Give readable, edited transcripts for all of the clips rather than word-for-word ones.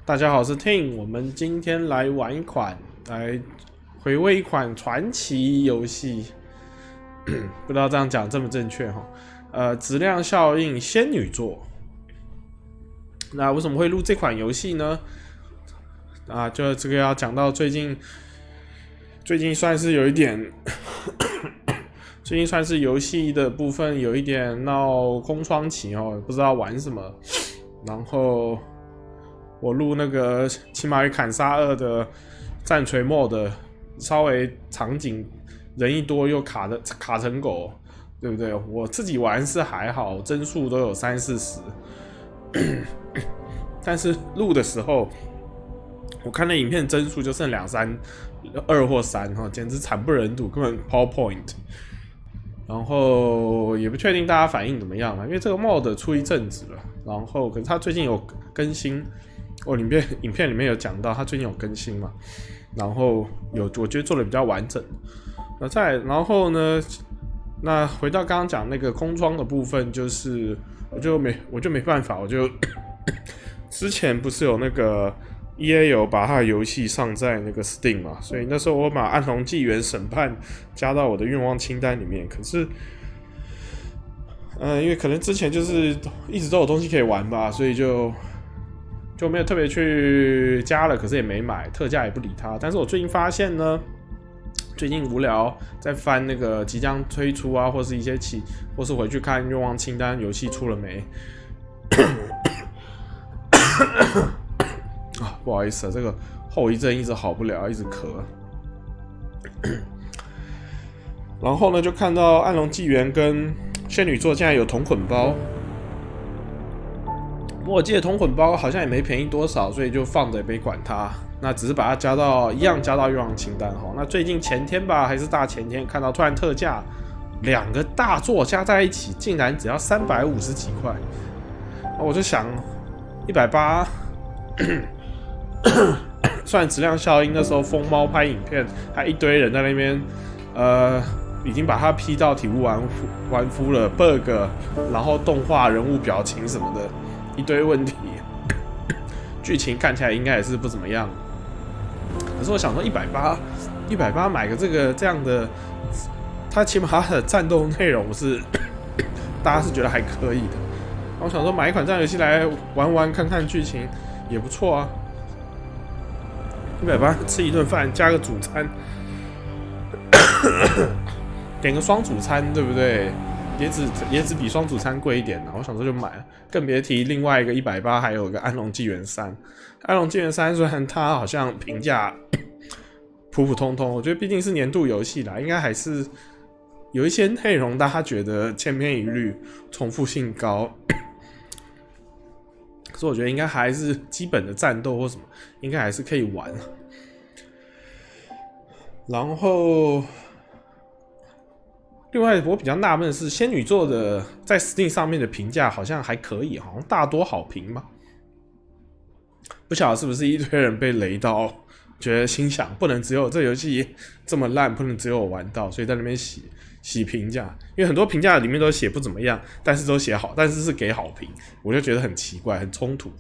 大家好，我是 Ting， 我们今天来玩一款，来回味一款传奇游戏，不知道这样讲正不正确哈？质量效应仙女座。那为什么会录这款游戏呢？就这个要讲到最近算是有一点，最近算是游戏的部分有一点闹空窗期哦，不知道玩什么，然后。我录那个《骑马与砍杀2》的战锤 mod， 稍微场景人一多又卡成狗，对不对？我自己玩是还好，帧数都有30-40，但是录的时候，我看那影片帧数就剩2或3，简直惨不忍睹，根本 PowerPoint。然后也不确定大家反应怎么样了，因为这个 mod 出一阵子了，然后可是他最近有更新。影片里面有讲到，他最近有更新嘛，然后我觉得做的比较完整。然后呢，那回到刚刚讲那个空窗的部分，就是我就没办法，之前不是有那个 EA 有把他的游戏上在那个 Steam 嘛，所以那时候我把《暗龙纪元审判》加到我的愿望清单里面，可是。因为可能之前就是一直都有东西可以玩吧，所以就没有特别去加了，可是也没买，特价也不理它。但是我最近发现呢，最近无聊在翻那个即将推出啊，或是一些或是回去看愿望清单游戏出了没。不好意思这个后遗症一直好不了，一直咳。然后呢，就看到暗龙纪元跟仙女座竟然有同捆包。我记得同捆包好像也没便宜多少，所以就放着也没管它。那只是把它加到愿望清单哈。那最近前天吧，还是大前天，看到突然特价，2个大作加在一起，竟然只要350几块。我就想，180，算质量效应。那时候疯猫拍影片，还一堆人在那边，已经把它 P 到体无完肤了 ，bug， 然后动画、人物表情什么的。一堆问题，剧情看起来应该也是不怎么样。可是我想说，180买个这样的，它起码它的战斗内容是大家是觉得还可以的。我想说买一款这样游戏来玩看看剧情也不错啊。180吃一顿饭加个主餐，点个双主餐，对不对？也只比双主餐贵一点我想说就买了，更别提另外一个180，还有一个暗龙纪元3。暗龙纪元3虽然它好像评价普普通通，我觉得毕竟是年度游戏啦，应该还是有一些内容大家觉得千篇一律、重复性高。可是我觉得应该还是基本的战斗或什么，应该还是可以玩。然后。另外，我比较纳闷的是，仙女座的在 Steam 上面的评价好像还可以，好像大多好评吧。不晓得是不是一堆人被雷到，觉得心想不能只有这游戏这么烂，不能只有我玩到，所以在那边洗评价。因为很多评价里面都写不怎么样，但是都写好，但是是给好评，我就觉得很奇怪，很冲突。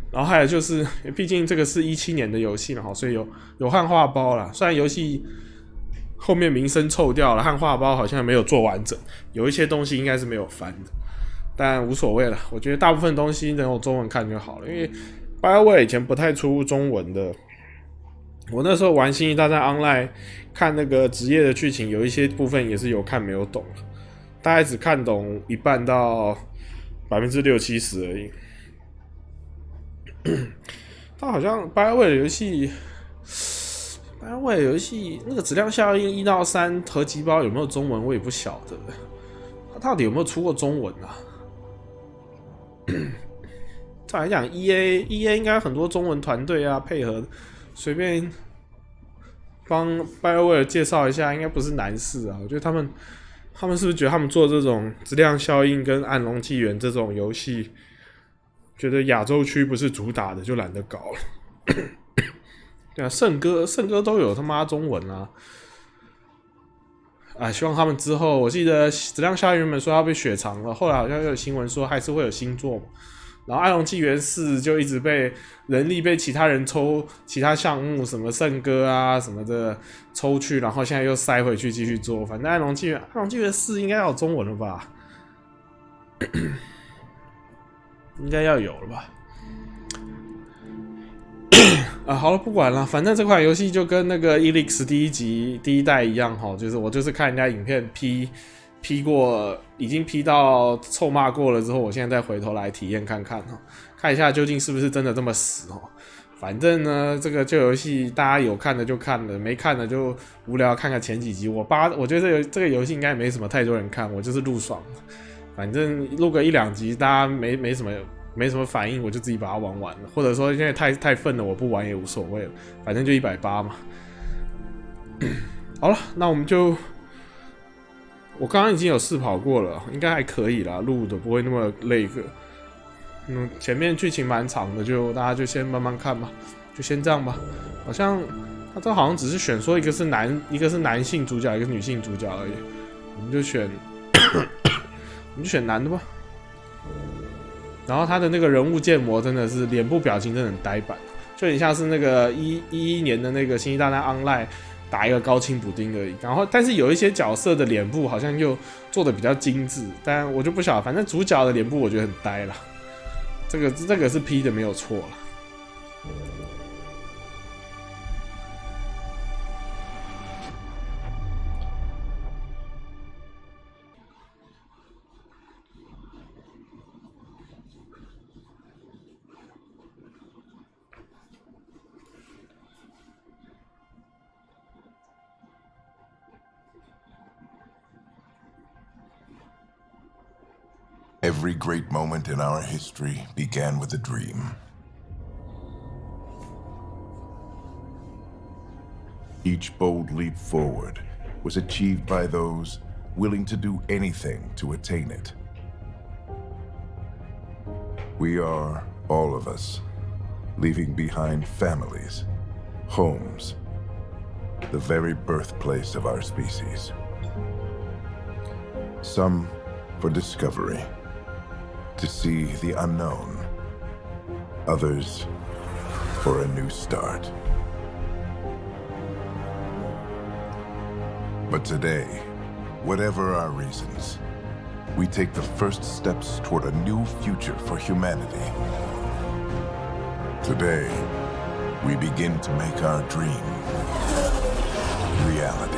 然后还有就是，毕竟这个是17年的游戏嘛，所以有汉化包啦。虽然游戏后面名声臭掉了，汉化包好像没有做完整，有一些东西应该是没有翻的，但无所谓了。我觉得大部分东西能有中文看就好了，因为 BioWare 以前不太出中文的。我那时候玩《星际大战 Online》，看那个职业的剧情，有一些部分也是有看没有懂，大概只看懂一半到60-70%而已。它好像 BioWare 的游戏。游戏那个质量效应1到3合集包有没有中文，我也不晓得。它到底有没有出过中文啊？照来讲 ，EA 应该很多中文团队啊，配合随便帮 BioWare 介绍一下，应该不是难事啊。我觉得他们是不是觉得他们做这种质量效应跟暗龙纪元这种游戏，觉得亚洲区不是主打的，就懒得搞了。对啊，圣歌都有他妈中文啊！希望他们之后，我记得质量效应原本说要被雪藏了，后来好像又有新闻说还是会有新作嘛。然后《爱龙纪元4》就一直被人力被其他人抽其他项目，什么圣歌啊什么的抽去，然后现在又塞回去继续做。反正《爱龙纪元4》应该要有中文了吧？应该要有了吧？好了，不管了，反正这款游戏就跟那个 Elix 第一代一样哈，就是我就是看人家影片批过，已经批到臭骂过了之后，我现在再回头来体验看看哈，看一下究竟是不是真的这么死哦。反正呢，这个旧游戏大家有看的就看了，没看的就无聊看看前几集。我觉得这个游戏应该没什么太多人看，我就是录爽，反正录个1-2集，大家没什么反应，我就自己把它玩完了。或者说现在太愤了，我不玩也无所谓了，反正就180嘛。好了，那我们就，我刚刚已经有试跑过了，应该还可以啦，录的不会那么累个。前面剧情蛮长的，就大家就先慢慢看吧，就先这样吧。好像他这好像只是选说一个是男性主角，一个是女性主角而已，我们就选男的吧。然后他的那个人物建模真的是脸部表情真的很呆板，就很像是那个11年的那个《星际大战 Online》打一个高清补丁而已。然后但是有一些角色的脸部好像又做的比较精致，但我就不晓得，反正主角的脸部我觉得很呆啦。这个是 P 的没有错啦。Every great moment in our history began with a dream. Each bold leap forward was achieved by those willing to do anything to attain it. We are, all of us, leaving behind families, homes, the very birthplace of our species. Some for discovery, to see the unknown. Others for a new start. But today, whatever our reasons, we take the first steps toward a new future for humanity. Today, we begin to make our dream reality.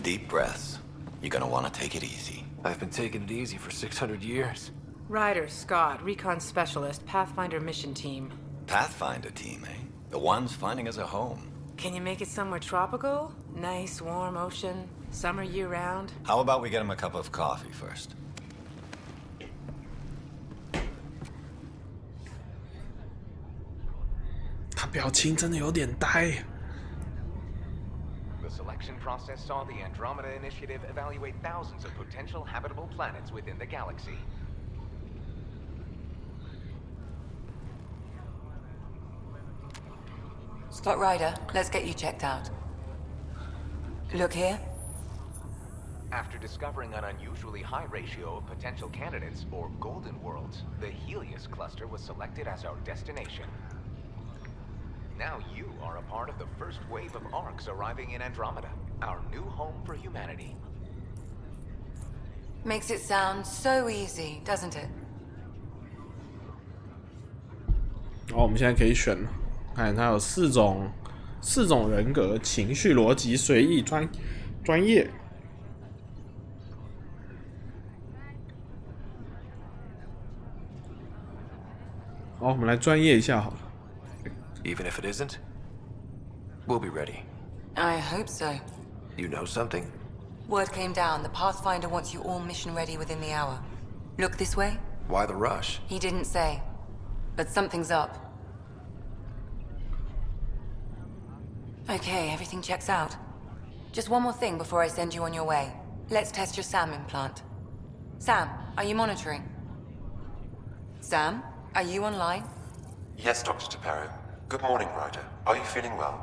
Deep breaths. You're gonna want to take it easy. I've been taking it easy for 600 years. Ryder, Scott, Recon Specialist, Pathfinder Mission Team. Pathfinder team, eh? The ones finding us a home. Can you make it somewhere tropical? Nice, warm ocean, summer year-round? How about we get him a cup of coffee first? 他表情真的有点呆。The selection process saw the Andromeda Initiative evaluate thousands of potential habitable planets within the galaxy. Scott Ryder, let's get you checked out. Look here. After discovering an unusually high ratio of potential candidates, or golden worlds, the Helios cluster was selected as our destination. Now you are a part of the first wave of ARCs arriving in Andromeda, our new home for humanity. Makes it sound so easy, doesn't it? 我们现在可以选了，看它有四种人格：情绪、逻辑、随意、专业。好，我们来专业一下好了。 Even if it isn't, we'll be ready. I hope so. You know something? Word came down. The Pathfinder wants you all mission ready within the hour. Look this way? Why the rush? He didn't say. But something's up. Okay, everything checks out. Just one more thing before I send you on your way. Let's test your SAM implant. Sam, are you monitoring? Sam, are you online? Yes, Dr. Taparo. Good morning, Ryder. Are you feeling well?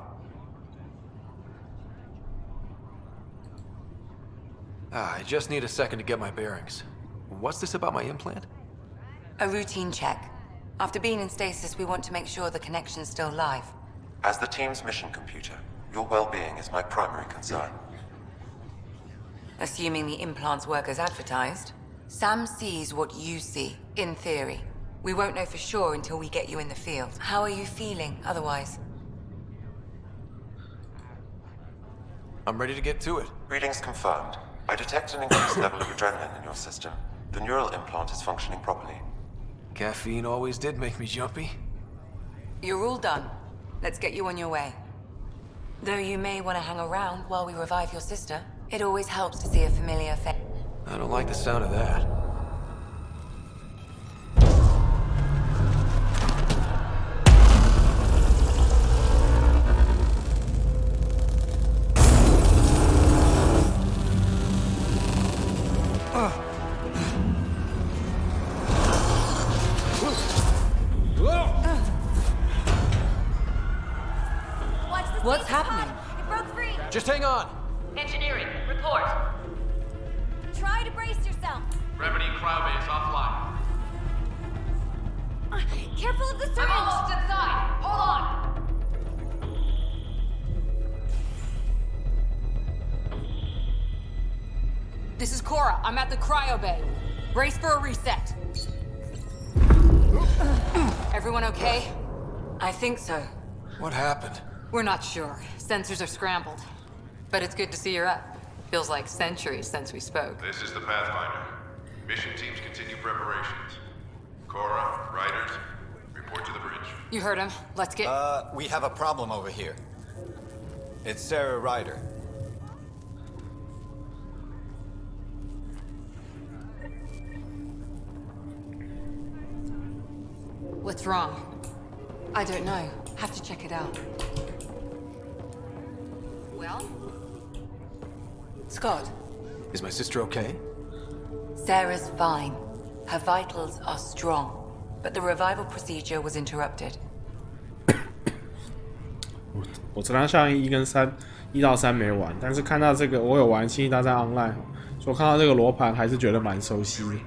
I just need a second to get my bearings. What's this about my implant? A routine check. After being in stasis, we want to make sure the connection's still live. As the team's mission computer, your well-being is my primary concern. Assuming the implants work as advertised, Sam sees what you see, in theory. We won't know for sure until we get you in the field. How are you feeling otherwise? I'm ready to get to it. Readings confirmed. I detect an increased level of adrenaline in your system. The neural implant is functioning properly. Caffeine always did make me jumpy. You're all done. Let's get you on your way. Though you may want to hang around while we revive your sister, it always helps to see a familiar face. I don't like the sound of that. What's happening? It broke free! Just hang on! Engineering, report. Try to brace yourself. Remedy cryo base offline. Careful of the syringe! I'm almost inside. Hold on. This is Cora. I'm at the cryo bay. Brace for a reset. Everyone okay? I think so. What happened? We're not sure. Sensors are scrambled. But it's good to see you're up. Feels like centuries since we spoke. This is the Pathfinder. Mission teams continue preparations. Cora, Riders, report to the bridge. You heard him. Let's get... We have a problem over here. It's Sarah Ryder. What's wrong? I don't know. Have to check it out. Well? Scott, Is my sister okay? Sarah's fine. Her vitals are strong. But the revival procedure was interrupted. 我质量效应1到3没玩，但是看到这个，我有玩《星际大战 Online》，所以我看到这个罗盘还是觉得蛮熟悉的。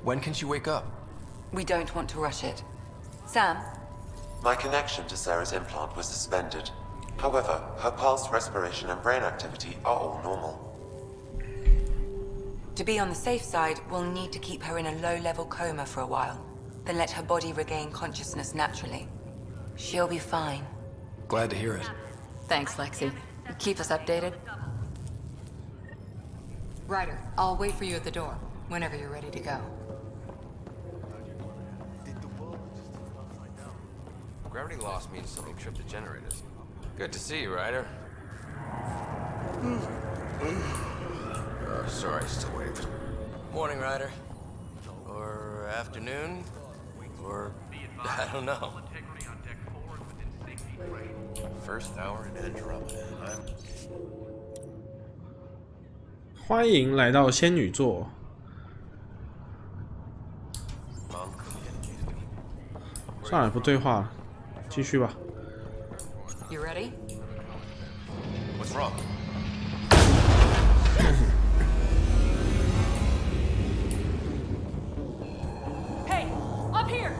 When can she wake up? We don't want to rush it. Sam? My connection to Sarah's implant was suspended. However, her pulse, respiration, and brain activity are all normal. To be on the safe side, we'll need to keep her in a low-level coma for a while, then let her body regain consciousness naturally. She'll be fine. Glad to hear it. Thanks, Lexi. Keep us updated. Ryder, I'll wait for you at the door, whenever you're ready to go. Gravity loss means something tripped the generators. Good to see you, Ryder. Sorry, still waiting. Morning, Ryder. Or afternoon. Or I don't know. First hour in Andromeda. 欢迎来到仙女座。算了，不对话了，继续吧。You ready? What's wrong? Hey, up here!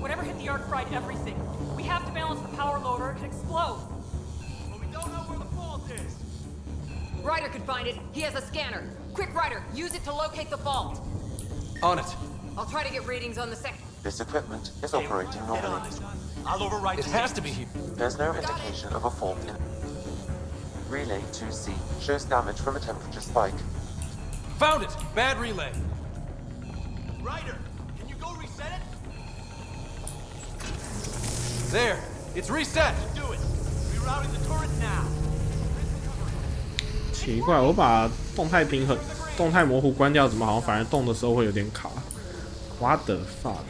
Whatever hit the arc fried everything. We have to balance the power load or it could explode. But we don't know where the fault is. Ryder could find it. He has a scanner. Quick, Ryder, use it to locate the fault. On it. I'll try to get readings on the second. This equipment is operating normally. I'll override. It has to be here. There's no indication of a fault in... Relay 2C shows damage from a temperature spike. Found it! Bad relay. Ryder, can you go reset it? There! It's reset! Do it. Rerouting the turret now. 奇怪，我把动态平衡、动态模糊关掉，怎么好像反而动的时候会有点卡 ？What the fuck？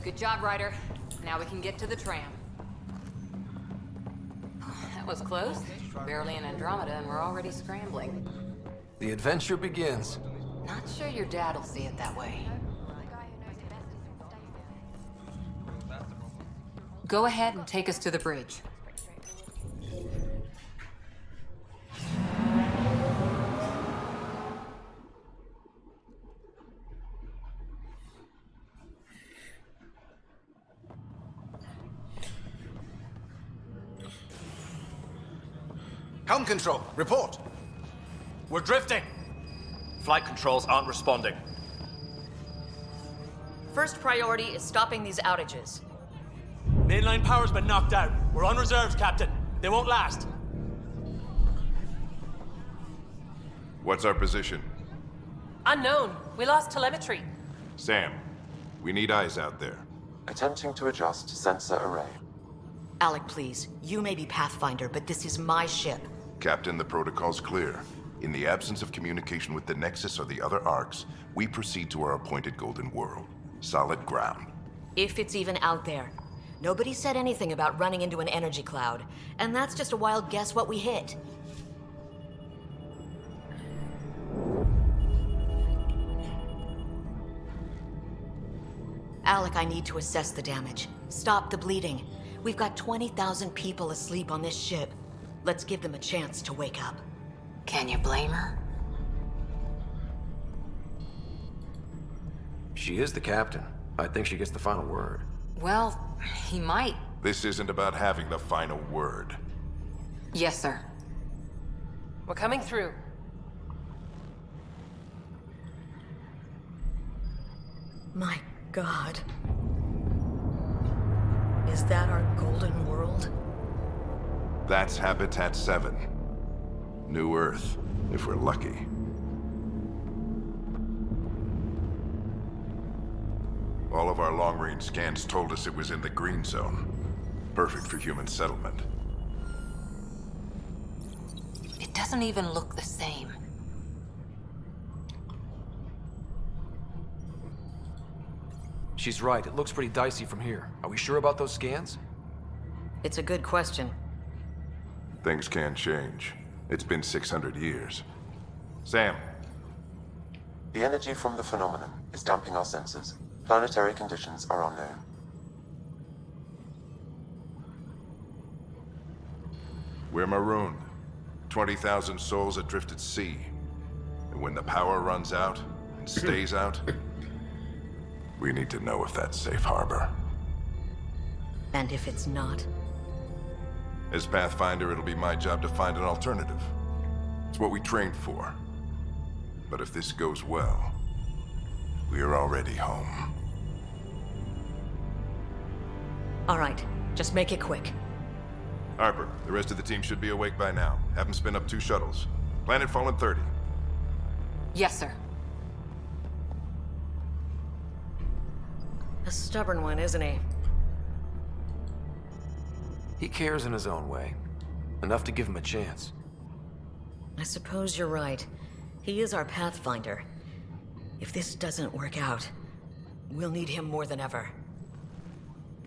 Good job, Ryder. Now we can get to the tram. That was close. Barely in Andromeda, and we're already scrambling. The adventure begins. Not sure your dad'll see it that way. Go ahead and take us to the bridge. Helm control, report. We're drifting. Flight controls aren't responding. First priority is stopping these outages. Mainline power's been knocked out. We're on reserves, Captain. They won't last. What's our position? Unknown. We lost telemetry. Sam, we need eyes out there. Attempting to adjust sensor array. Alec, please. You may be Pathfinder, but this is my ship. Captain, the protocol's clear. In the absence of communication with the Nexus or the other arcs, we proceed to our appointed Golden World. Solid ground. If it's even out there. Nobody said anything about running into an energy cloud, and that's just a wild guess what we hit. Alec, I need to assess the damage. Stop the bleeding. We've got 20,000 people asleep on this ship. Let's give them a chance to wake up. Can you blame her? She is the captain. I think she gets the final word. Well, he might. This isn't about having the final word. Yes, sir. We're coming through. My God. Is that our golden world? That's Habitat 7. New Earth, if we're lucky. All of our long-range scans told us it was in the green zone. Perfect for human settlement. It doesn't even look the same. She's right. It looks pretty dicey from here. Are we sure about those scans? It's a good question. Things can change. It's been 600 years. Sam. The energy from the phenomenon is damping our senses. Planetary conditions are unknown. We're marooned. 20,000 souls adrift at sea. And when the power runs out, and stays out, we need to know if that's safe harbor. And if it's not? As Pathfinder, it'll be my job to find an alternative. It's what we trained for. But if this goes well, we are already home. All right, just make it quick. Harper, the rest of the team should be awake by now. Have them spin up 2 shuttles. Planet Fallen 30. Yes, sir. A stubborn one, isn't he? He cares in his own way. Enough to give him a chance. I suppose you're right. He is our Pathfinder. If this doesn't work out, we'll need him more than ever.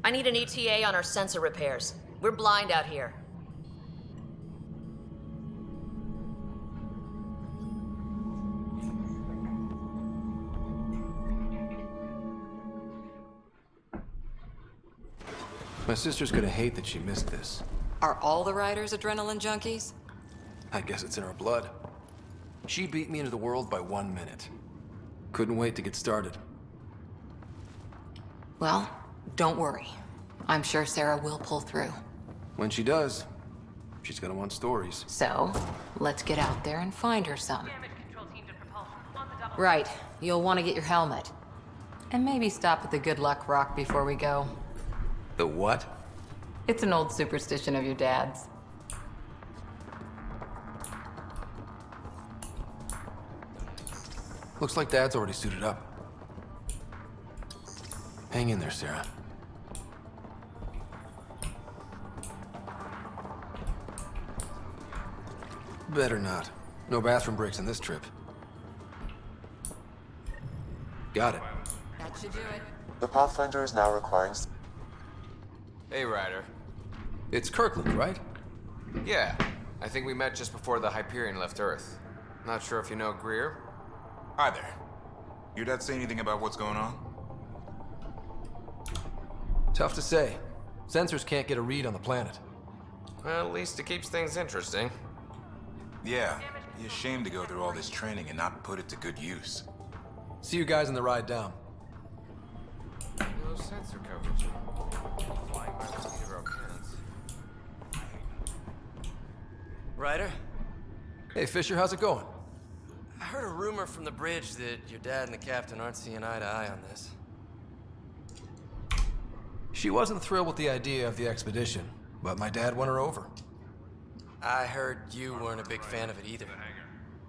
I need an ETA on our sensor repairs. We're blind out here. My sister's gonna hate that she missed this. Are all the riders adrenaline junkies? I guess it's in her blood. She beat me into the world by 1 minute. Couldn't wait to get started. Well, don't worry. I'm sure Sarah will pull through. When she does, she's gonna want stories. So, let's get out there and find her some. Right, you'll want to get your helmet. And maybe stop at the Good Luck Rock before we go. The what? It's an old superstition of your dad's. Looks like Dad's already suited up. Hang in there, Sarah. Better not. No bathroom breaks on this trip. Got it. That should do it. The Pathfinder is now requiring... Hey, Ryder. It's Kirkland, right? Yeah. I think we met just before the Hyperion left Earth. Not sure if you know Greer. Hi there. Your dad say anything about what's going on? Tough to say. Sensors can't get a read on the planet. Well, at least it keeps things interesting. Yeah. Be ashamed to go through all this training and not put it to good use. See you guys on the ride down. No sensor coverage. Flying by the seat of our pants. Ryder? Hey, Fisher, how's it going? I heard a rumor from the bridge that your dad and the captain aren't seeing eye to eye on this. She wasn't thrilled with the idea of the expedition, but my dad won her over. I heard you weren't a big fan of it either.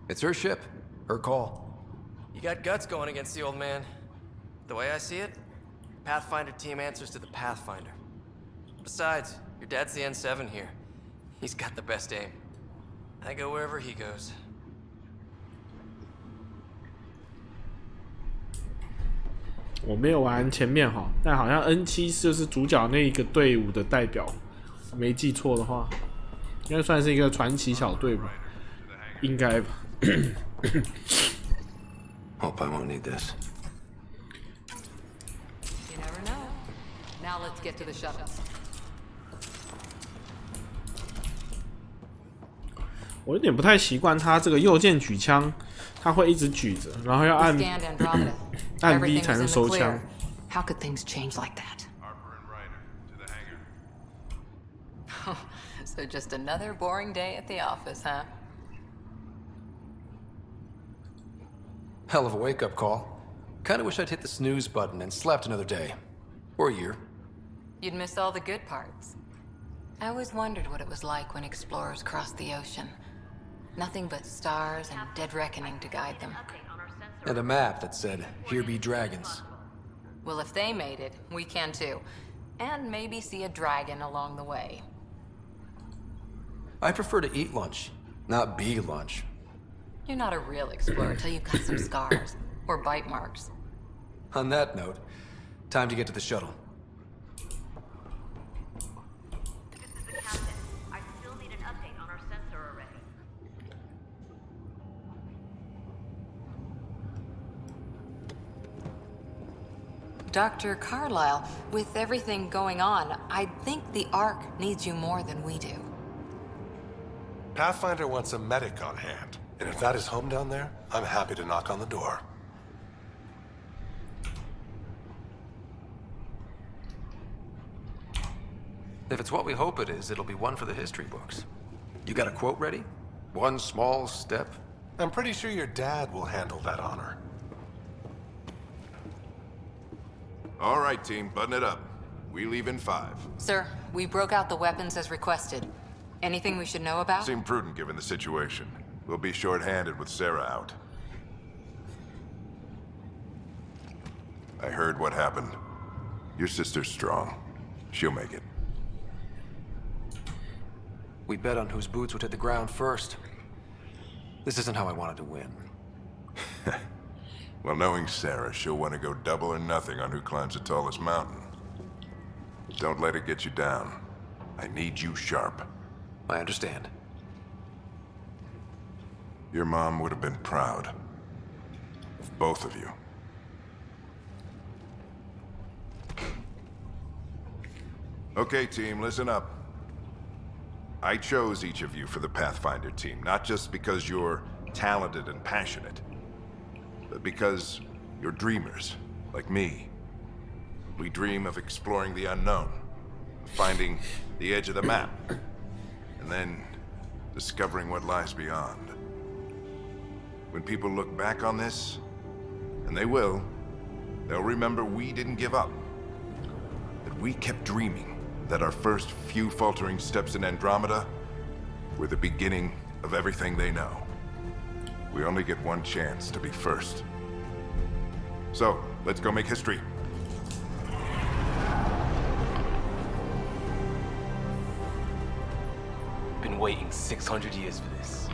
It's her ship, her call. You got guts going against the old man. The way I see it, Pathfinder team answers to the Pathfinder. Besides, your dad's the N7 here. He's got the best aim. I go wherever he goes. 我没有玩前面哈，但好像 N7 就是主角那一个队伍的代表，没记错的话，应该算是一个传奇小队吧，应该吧。Hope I won't need this. You never know. Now let's get to the shuttles. 我有点不太习惯他这个右键举枪，他会一直举着，然后要按按 B 才能收枪。How could things change like that? Harper and Ryder, to the hangar. So just another boring day at the office, huh? Hell of a wake-up call. Kinda wish I'd hit the snooze button and slept another day. Or a year. You'd miss all the good parts. I always wondered what it was like when explorers crossed the ocean. Nothing but stars and dead reckoning to guide them. And a map that said, "Here be dragons." Well, if they made it, we can too. And maybe see a dragon along the way. I prefer to eat lunch, not be lunch. You're not a real explorer till you've got some scars or bite marks. On that note, time to get to the shuttle. This is the captain. I still need an update on our sensor array. Dr. Carlyle, with everything going on, I think the Ark needs you more than we do. Pathfinder wants a medic on hand, and if that is home down there, I'm happy to knock on the door. If it's what we hope it is, it'll be one for the history books. You got a quote ready? One small step? I'm pretty sure your dad will handle that honor. All right, team, button it up. We leave in 5. Sir, we broke out the weapons as requested. Anything we should know about? Seemed prudent given the situation. We'll be short-handed with Sarah out. I heard what happened. Your sister's strong. She'll make it. We bet on whose boots would hit the ground first. This isn't how I wanted to win. Well, knowing Sarah, she'll want to go double or nothing on who climbs the tallest mountain. Don't let it get you down. I need you sharp. I understand. Your mom would have been proud of both of you. Okay, team, listen up. I chose each of you for the Pathfinder team, not just because you're talented and passionate, but because you're dreamers, like me. We dream of exploring the unknown, finding the edge of the map, and then discovering what lies beyond. When people look back on this, and they will, they'll remember we didn't give up. That we kept dreaming, that our first few faltering steps in Andromeda were the beginning of everything they know. We only get one chance to be first. So, let's go make history. Been waiting 600 years for this.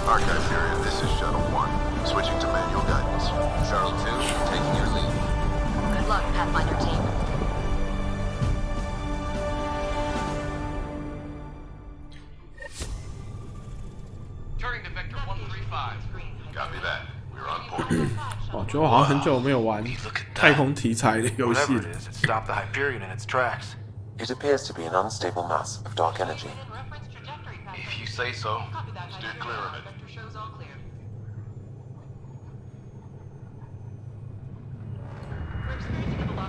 Archive period, this is Shuttle 1. Switching to manual guidance. Shuttle 2, taking your lead. Good luck, Pathfinder team. Turning to Vector 135. Copy that. We're on point. 我觉得我好像很久没有玩太空题材的游戏 Whatever 了 it。is, it stopped the Hyperion in its tracks. It appears to be an unstable mass of dark energy. If you say so. Steer clear of it.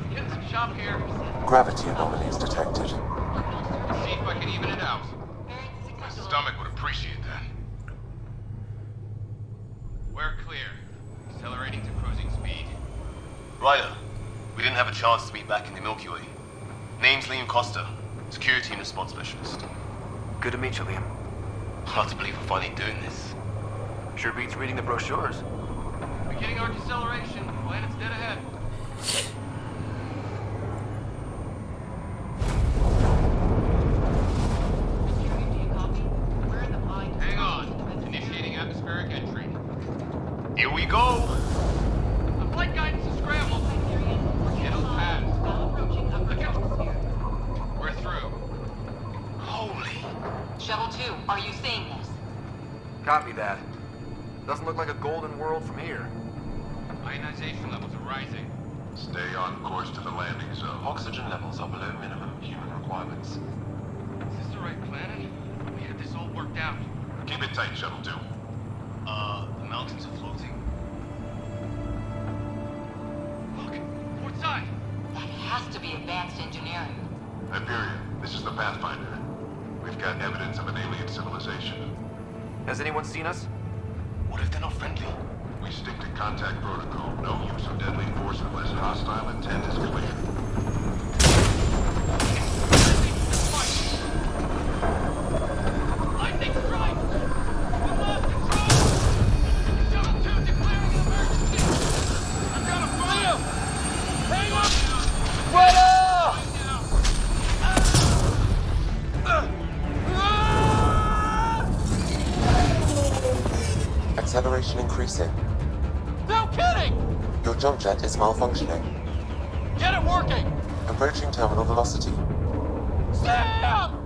Getting some shock here. Gravity anomalies detected. See if I can even it out. My stomach would appreciate that. We're clear. Accelerating to cruising speed. Ryder, we didn't have a chance to meet back in the Milky Way. Name's Liam Costa, Security and Response Specialist. Good to meet you, Liam. Hard to believe we're finally doing this. Sure beats reading the brochures. Beginning our deceleration. Planet's dead ahead. Hang on. Initiating atmospheric entry. Here we go! The flight guidance is scrambled. It'll pass. We're through. Holy. Shuttle 2, are you seeing this? Copy that. Doesn't look like a golden world from here. Ionization levels are rising. Stay on course to the landing zone. Oxygen levels are below minimum human requirements. Is this the right planet? We had this all worked out. Keep it tight, Shuttle 2. The mountains are floating. Look, port side. That has to be advanced engineering. Hyperion, this is the Pathfinder. We've got evidence of an alien civilization. Has anyone seen us? What if they're not friendly? We stick to contact protocol. No use of deadly force unless hostile intent is clear. Lightning strike! We lost control! Shuttle 2 declaring an emergency! I've got a fire! Hang on! Right Acceleration increasing. No kidding! Your jump jet is malfunctioning. Get it working! Approaching terminal velocity. Sam!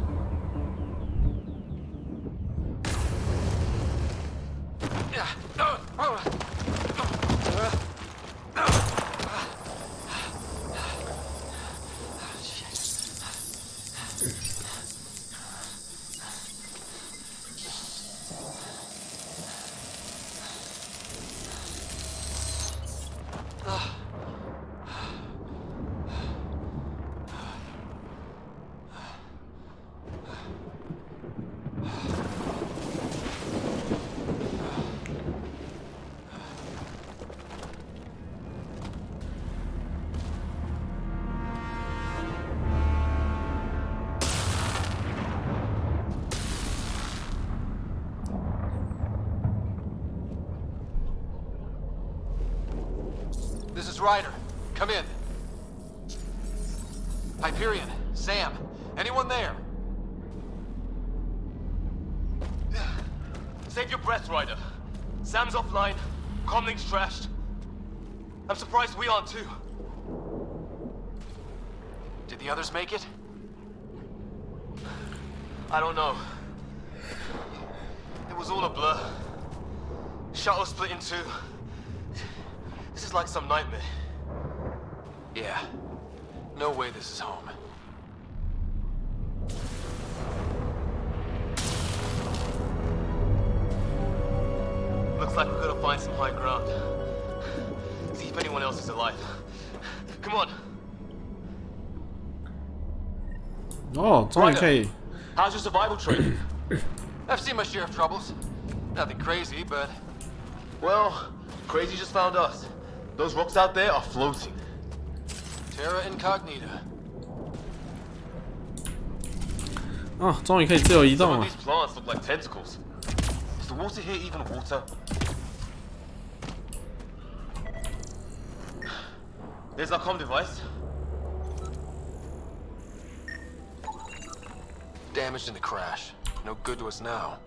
This is Ryder. Come in. Hyperion, Sam, anyone there? Save your breath, Ryder. Sam's offline. Comlink's trashed. I'm surprised we aren't too. Did the others make it? I don't know. It was all a blur. Shuttle split in two. This is like some nightmare. Yeah. No way this is home. Looks like we've got to find some high ground. See if anyone else is alive. Come on. 哦，终于可以。 How's your survival training? I've seen my share of troubles. Nothing crazy, but... Well, crazy just found us. Those rocks out there are floating. Terra Incognita. 哦，终于可以自由移动 Some 了 of。these plants look like tentacles. Is the water here even water? There's our comm device. Damaged in the crash. No good to us now.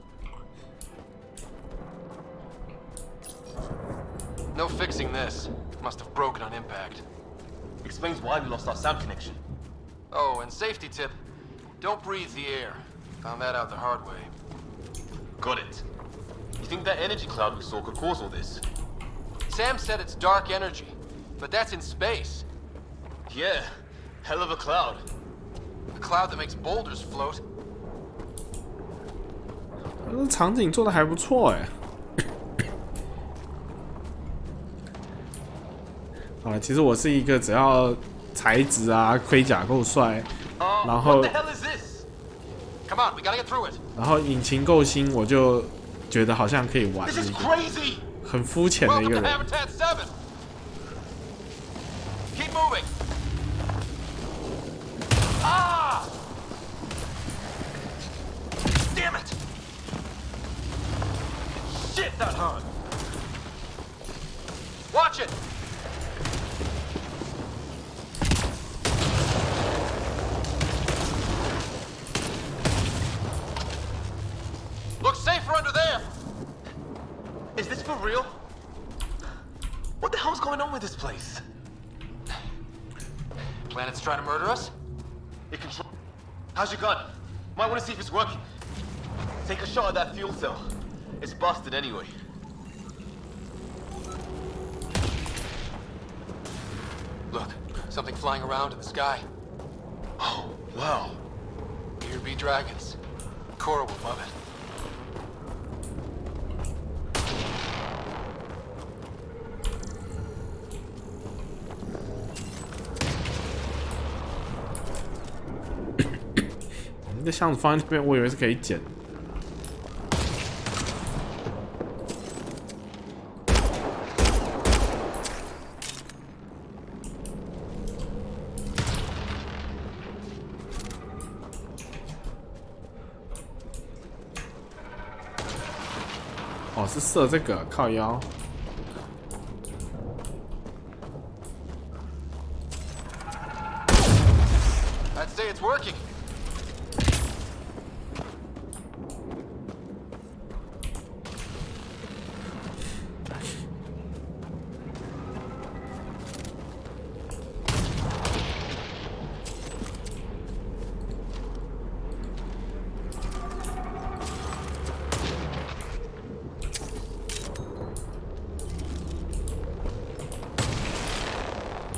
No fixing this. Must have broken on impact. Explains why we lost our sound connection. Oh, and safety tip. Don't breathe the air. Found that out the hard way. Got it. You think that energy cloud we saw could cause all this? Sam said it's dark energy, but that's in space. Yeah, hell of a cloud. A cloud that makes boulders float. 这场景做的还不错哎。好了，其实我是一个只要材质啊、盔甲够帅，然后 What the hell is this? Come on, we gotta get through it. 然后引擎够新，我就觉得好像可以玩的一个，很肤浅的一个人。 Welcome to Habitat 7. Keep moving. Ah! Damn it! Shit, that hurt. Watch it. Looks safer under there. Is this for real? What the hell's going on with this place? Planet's trying to murder us? It control. How's your gun? Might want to see if it's working. Take a shot at that fuel cell. It's busted anyway. Look, something flying around in the sky. Oh, wow. Here be dragons. Cora will love it.你这箱子放在那边，我以为是可以捡。哦，是射这个靠腰。 I'd say it's working.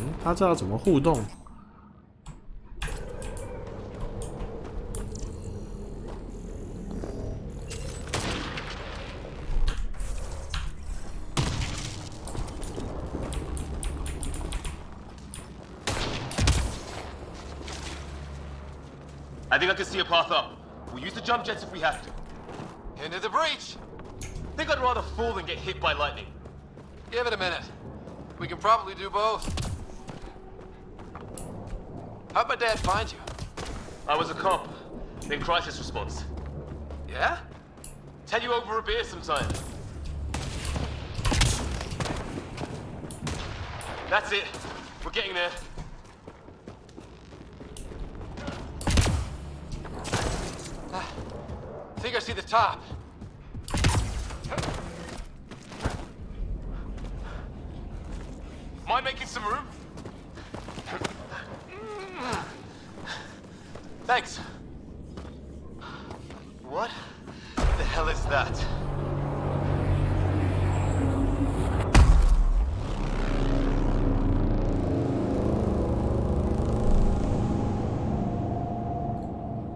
嗯，他知道怎么互动。 I think I can see a path up. We'll use the jump jets if we have to. Into the breach. Think I'd rather fall than get hit by lightning. Give it a minute. We can probably do both. How'd my dad find you? I was a cop, then crisis response. Yeah? Tell you over a beer sometime. That's it. We're getting there. I think I see the top. Am I making some room? Thanks. What the hell is that?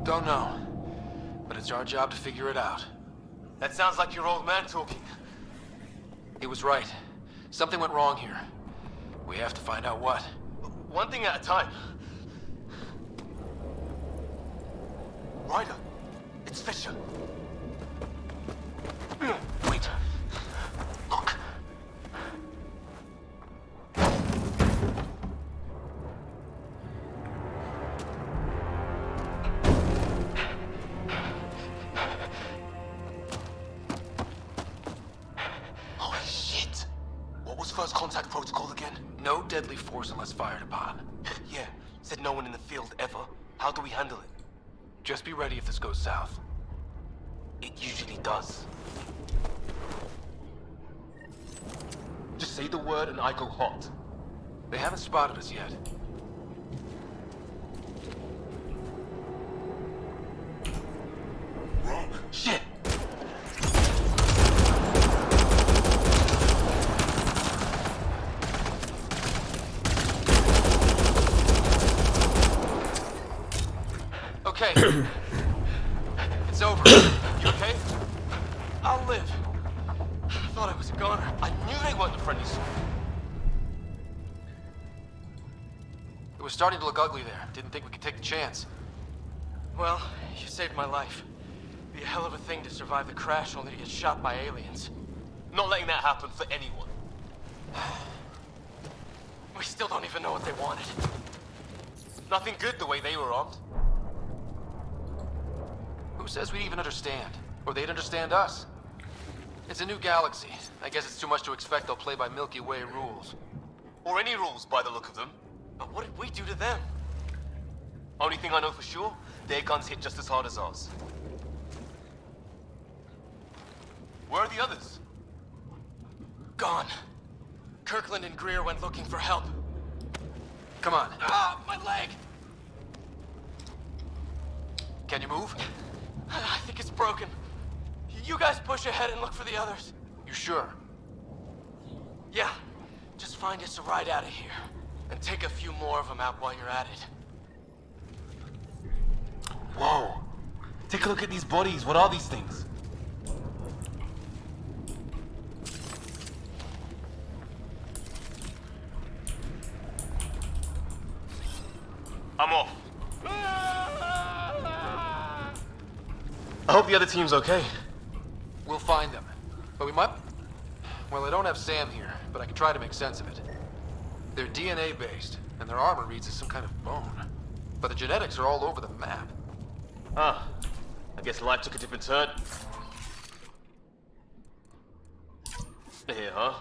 Don't know. But it's our job to figure it out. That sounds like your old man talking. He was right. Something went wrong here. We have to find out what. One thing at a time. Ryder, it's Fisher. Wait. Look. Holy shit. What was first contact protocol again? No deadly force unless fired upon. Yeah, said no one in the field ever. How do we handle it? Just be ready if this goes south. It usually does. Just say the word and I go hot. They haven't spotted us yet. Wrong. Shit! Okay. It's over. You okay? I'll live. I thought I was a goner. I knew they weren't the friendly sort. It was starting to look ugly there. Didn't think we could take the chance. Well, you saved my life. Be a hell of a thing to survive the crash only to get shot by aliens. Not letting that happen for anyone. We still don't even know what they wanted. Nothing good the way they were armed. Who says we'd even understand? Or they'd understand us? It's a new galaxy. I guess it's too much to expect they'll play by Milky Way rules. Or any rules by the look of them. But what did we do to them? Only thing I know for sure, their guns hit just as hard as ours. Where are the others? Gone. Kirkland and Greer went looking for help. Come on. Ah, my leg! Can you move? I think it's broken. You guys push ahead and look for the others. You sure? Yeah. Just find us a ride out of here. And take a few more of them out while you're at it. Whoa. Take a look at these bodies. What are these things? I'm off. I hope the other team's okay. We'll find them. But we might... Well, I don't have Sam here, but I can try to make sense of it. They're DNA-based, and their armor reads as some kind of bone. But the genetics are all over the map. Ah, I guess life took a different turn. Here, huh?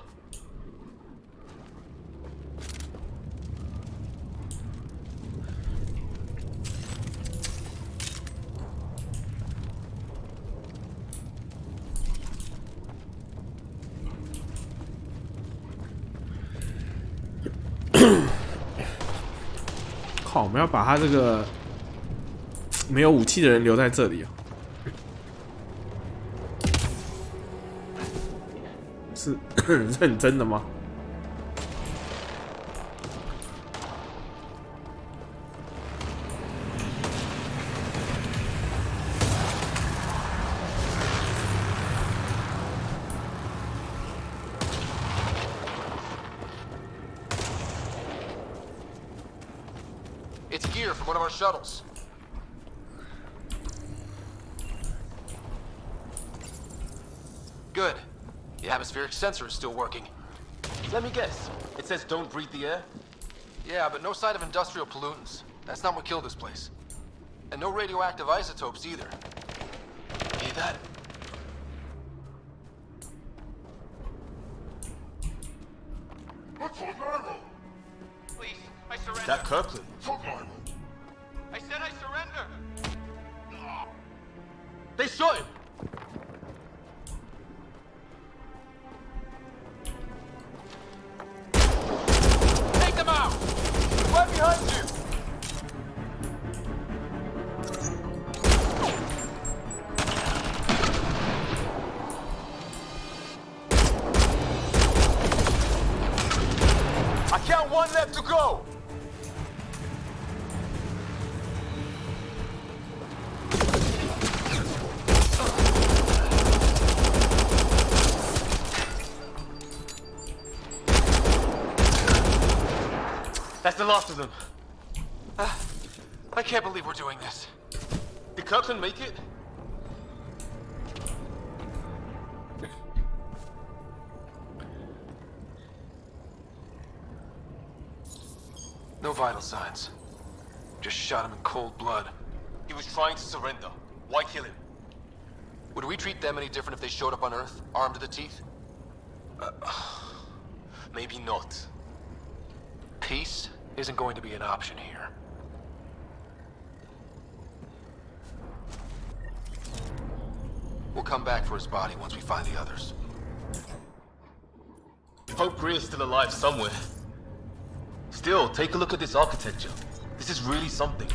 靠，我们要把他这个没有武器的人留在这里啊！是认真的吗？It's gear from one of our shuttles. Good. The atmospheric sensor is still working. Let me guess. It says don't breathe the air? Yeah, but no sign of industrial pollutants. That's not what killed this place. And no radioactive isotopes either. Hear that? What's the matter? surrender. That Kirkland. I said I surrender. They shot him. Take them out. Right behind you. I count one left to go. That's the last of them. I can't believe we're doing this. Did Kirkland make it? No vital signs. Just shot him in cold blood. He was trying to surrender. Why kill him? Would we treat them any different if they showed up on Earth, armed to the teeth? Maybe not. Peace isn't going to be an option here. We'll come back for his body once we find the others. Hope Greer's still alive somewhere. Still, take a look at this architecture. This is really something.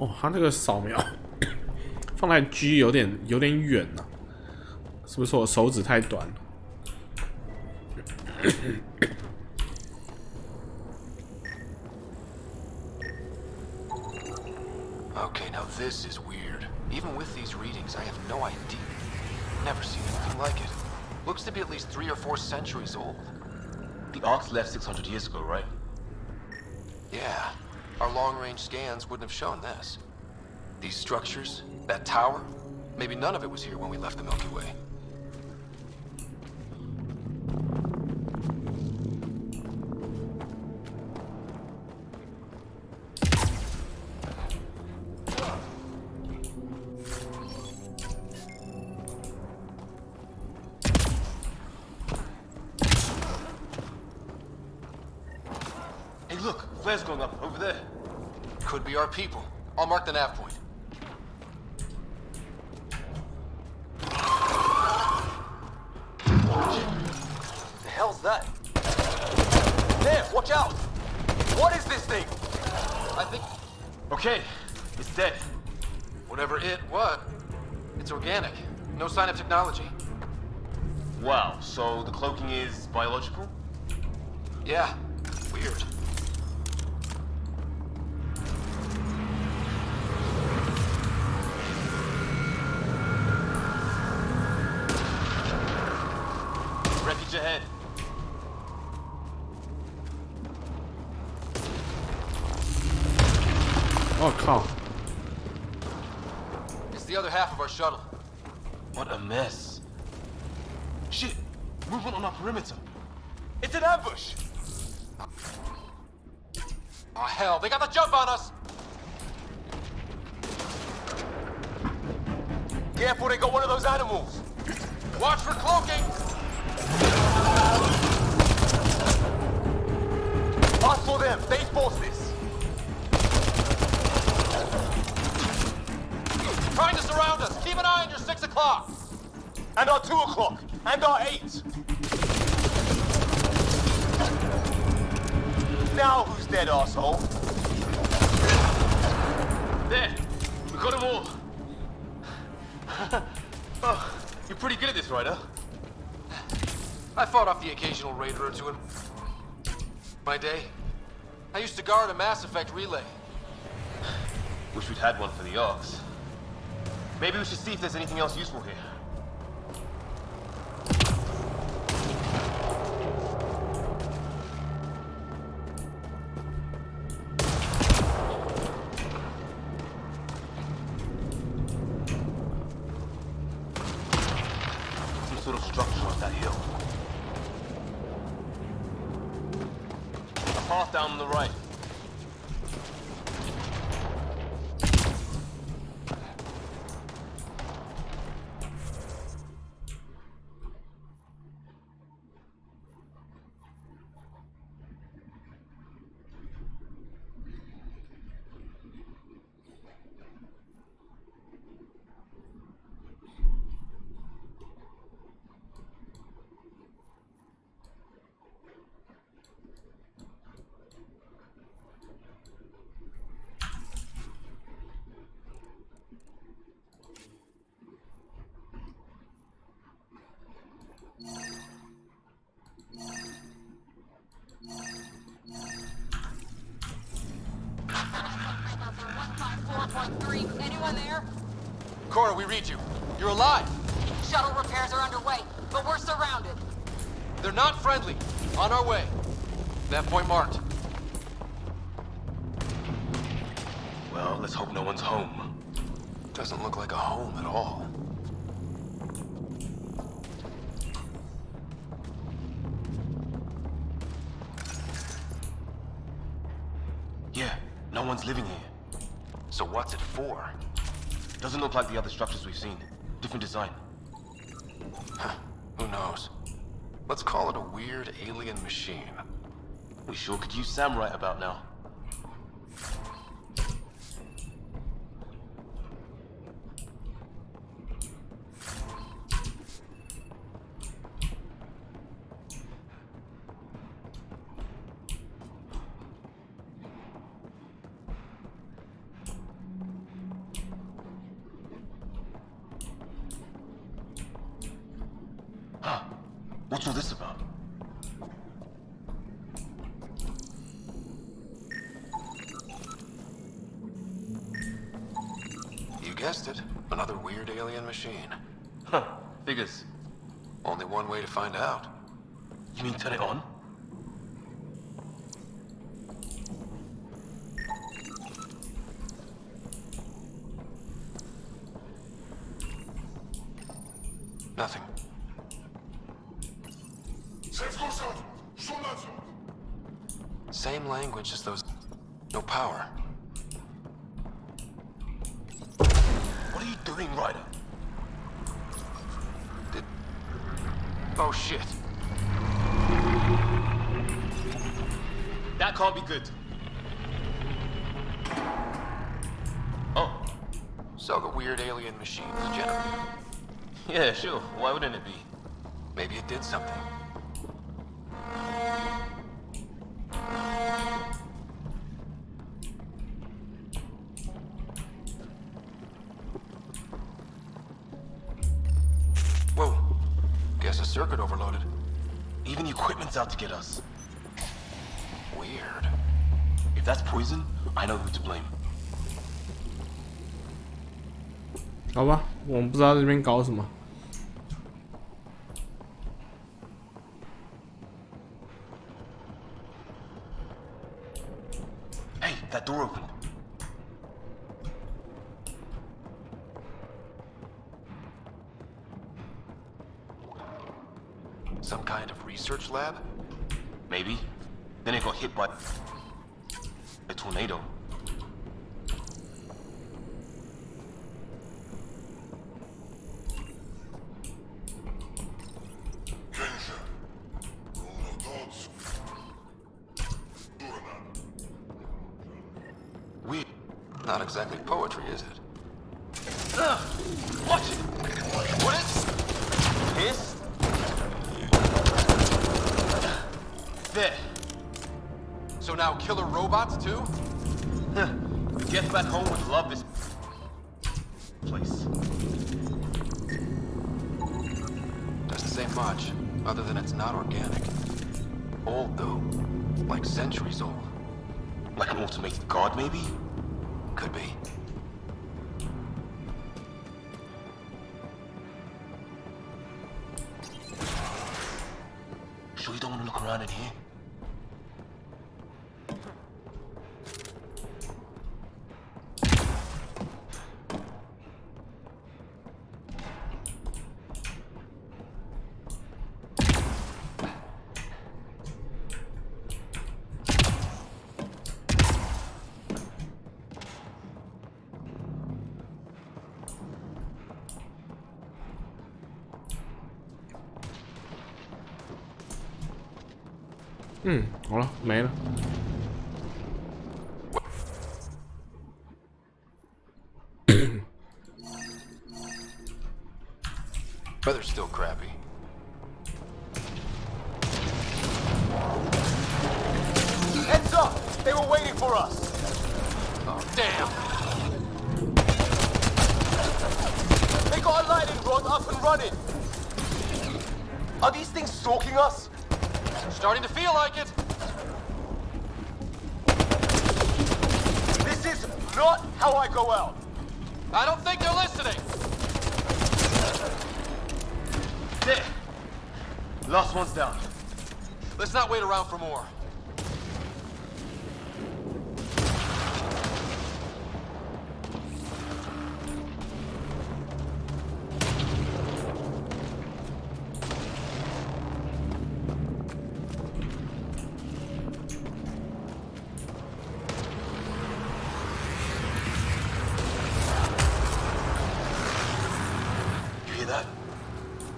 哦，他那个扫描放在 G 有点远了、是不是我手指太短了？ Okay, now this is weird. Even with these readings, I have no idea. Never seen anything like it. Looks to be at least 3 or 4 centuries old. The Arks left 600 years ago, right? Yeah. Our long-range scans wouldn't have shown this. These structures, that tower, maybe none of it was here when we left the Milky Way. Hey, look, flares going up over there. Could be our people. I'll mark the nav point. The hell's that? There, watch out! What is this thing? I think... Okay, it's dead. Whatever what? It's organic. No sign of technology. Wow, so the cloaking is biological? Yeah, weird. Wreckage ahead. Oh,靠. It's the other half of our shuttle. What a mess. Shit, movement on our perimeter. It's an ambush! Oh, hell, they got the jump on us! Careful, they got one of those animals! Watch for cloaking! I saw them! They forced this! Trying to surround us! Keep an eye on your 6 o'clock! And our 2 o'clock! And our 8! Now who's dead, arsehole? There, we got them all. Oh, you're pretty good at this, Ryder. I fought off the occasional raider or two in my day. I used to guard a Mass Effect relay. Wish we'd had one for the Arks. Maybe we should see if there's anything else useful here. Some sort of structure on that hill. A path down on the right. Anyone there? Cora, we read you. You're alive. Shuttle repairs are underway, but we're surrounded. They're not friendly. On our way. That point marked. Well, let's hope no one's home. Doesn't look like a home at all. Yeah, no one's living here. So what's it for? Doesn't look like the other structures we've seen. Different design. Huh. Who knows? Let's call it a weird alien machine. We sure could use Sam right about now. Huh. What's all this about? You guessed it. Another weird alien machine. Huh. Figures. Only one way to find out. You mean turn it on? Nothing. Same language as those. No power. What are you doing, Ryder? Oh shit. That can't be good. Oh. So the weird alien machine was generated. Yeah, sure. Why wouldn't it be? Maybe it did something. Whoa. Guess a circuit overloaded. Even the equipment's out to get us. Weird. If that's poison, I know who to blame. 好吧，我们不知道这边搞什么。Hey, that door opened. Some kind of research lab? Maybe. Then it got hit by a tornado. Weird. Not exactly poetry, is it? Watch it! What is this? There. So now killer robots too? Guess back home would love this place. Doesn't say much, other than it's not organic. Old, though. Like centuries old. Like an automated guard, maybe? Could be. Sure you don't want to look around in here?好了，没了。Weather's still crappy. Heads up! They were waiting for us! Oh, damn! They got a lightning rod up and running! Are these things stalking us? Starting to feel like it! This is not how I go out! I don't think they're listening! There! Last one's down. Let's not wait around for more.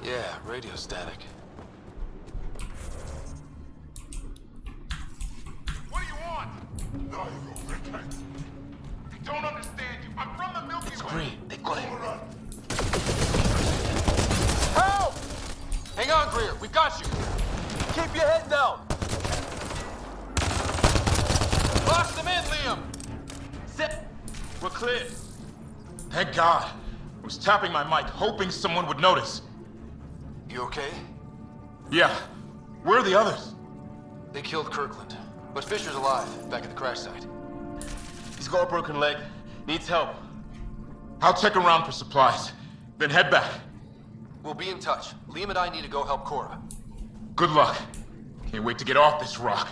Yeah, radio static. What do you want? No, you repent. They don't understand you. I'm from the Milky Way. It's green. They got it. Help! Hang on, Greer. We got you. Keep your head down. Box them in, Liam. Sit. We're clear. Thank God. I was tapping my mic, hoping someone would notice. You okay? Yeah. Where are the others? They killed Kirkland, but Fisher's alive, back at the crash site. He's got a broken leg. Needs help. I'll check around for supplies, then head back. We'll be in touch. Liam and I need to go help Cora. Good luck. Can't wait to get off this rock.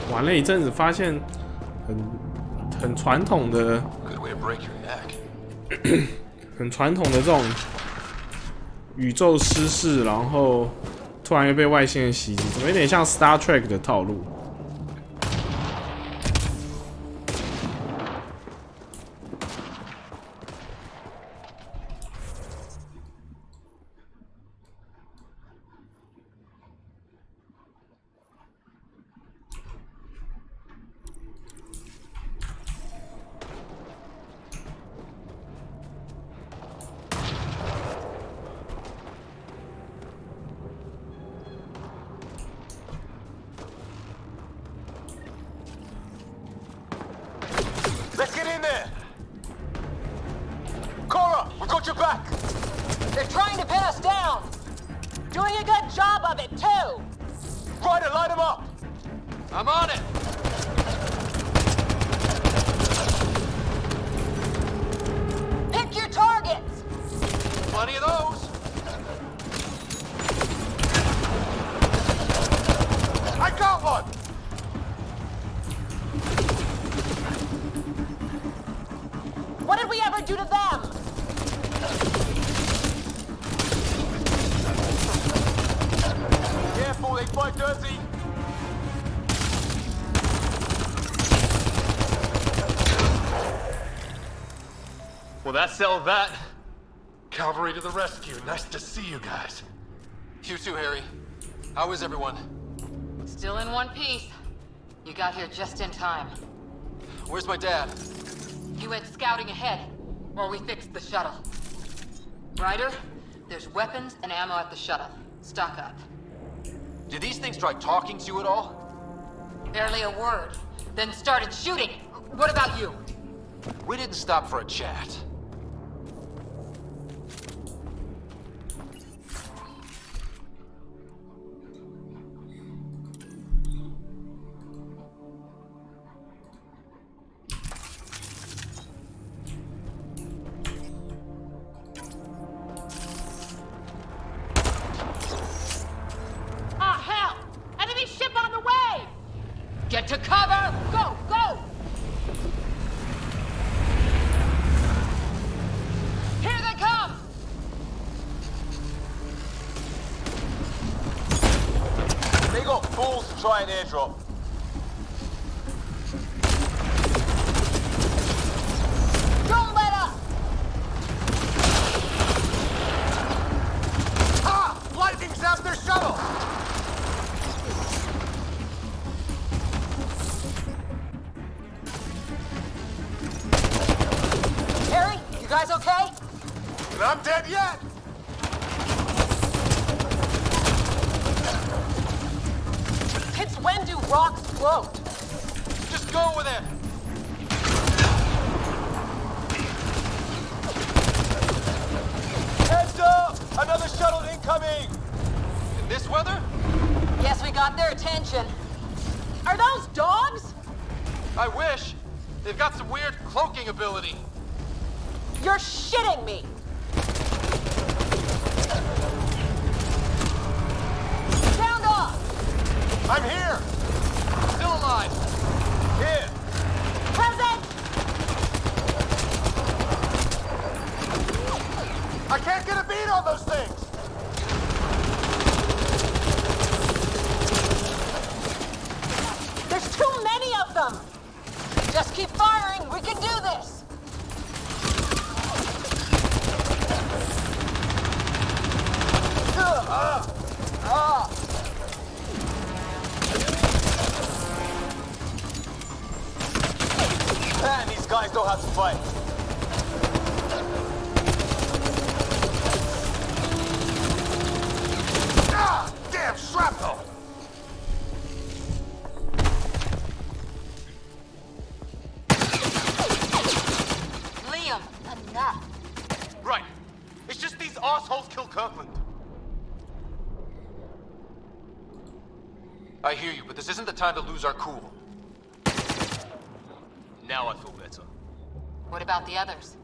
玩了一阵子，发现很传统的，很传统的这种宇宙失事，然后突然又被外星人袭击，怎么有点像 Star Trek 的套路？Let's get in there! Cora, we got your back! They're trying to pin us down! Doing a good job of it, too! Ryder, light him up! I'm on it! Pick your targets! Plenty of those! I got one! What did we ever do to them? Careful, they fight dirty! Well, that settled that. Cavalry to the rescue. Nice to see you guys. You too, Harry. How is everyone? Still in one piece. You got here just in time. Where's my dad? He went scouting ahead while we fixed the shuttle. Ryder, there's weapons and ammo at the shuttle. Stock up. Did these things try talking to you at all? Barely a word. Then started shooting. What about you? We didn't stop for a chat. Ah, hell! Enemy ship on the way! Get to cover! Go, go! Here they come! They got fools to try and airdrop. Don't let up! Ah! Lightning zapped their shuttle! Harry, you guys okay? Not dead yet! Since when do rocks float? Just go with it! Heads up! Another shuttle incoming! In this weather? Guess we got their attention. Are those dogs? I wish. They've got some weird cloaking ability. You're shitting me! Sound off! I'm here! Still alive. Here! Present! I can't get a beat on those things! There's too many of them! Just keep firing, we can do this! Man, these guys know how to fight. Ah! Damn shrapnel! Liam, enough. Right. It's just these assholes kill Kirkland. I hear you, but this isn't the time to lose our cool. Now I feel better. What about the others?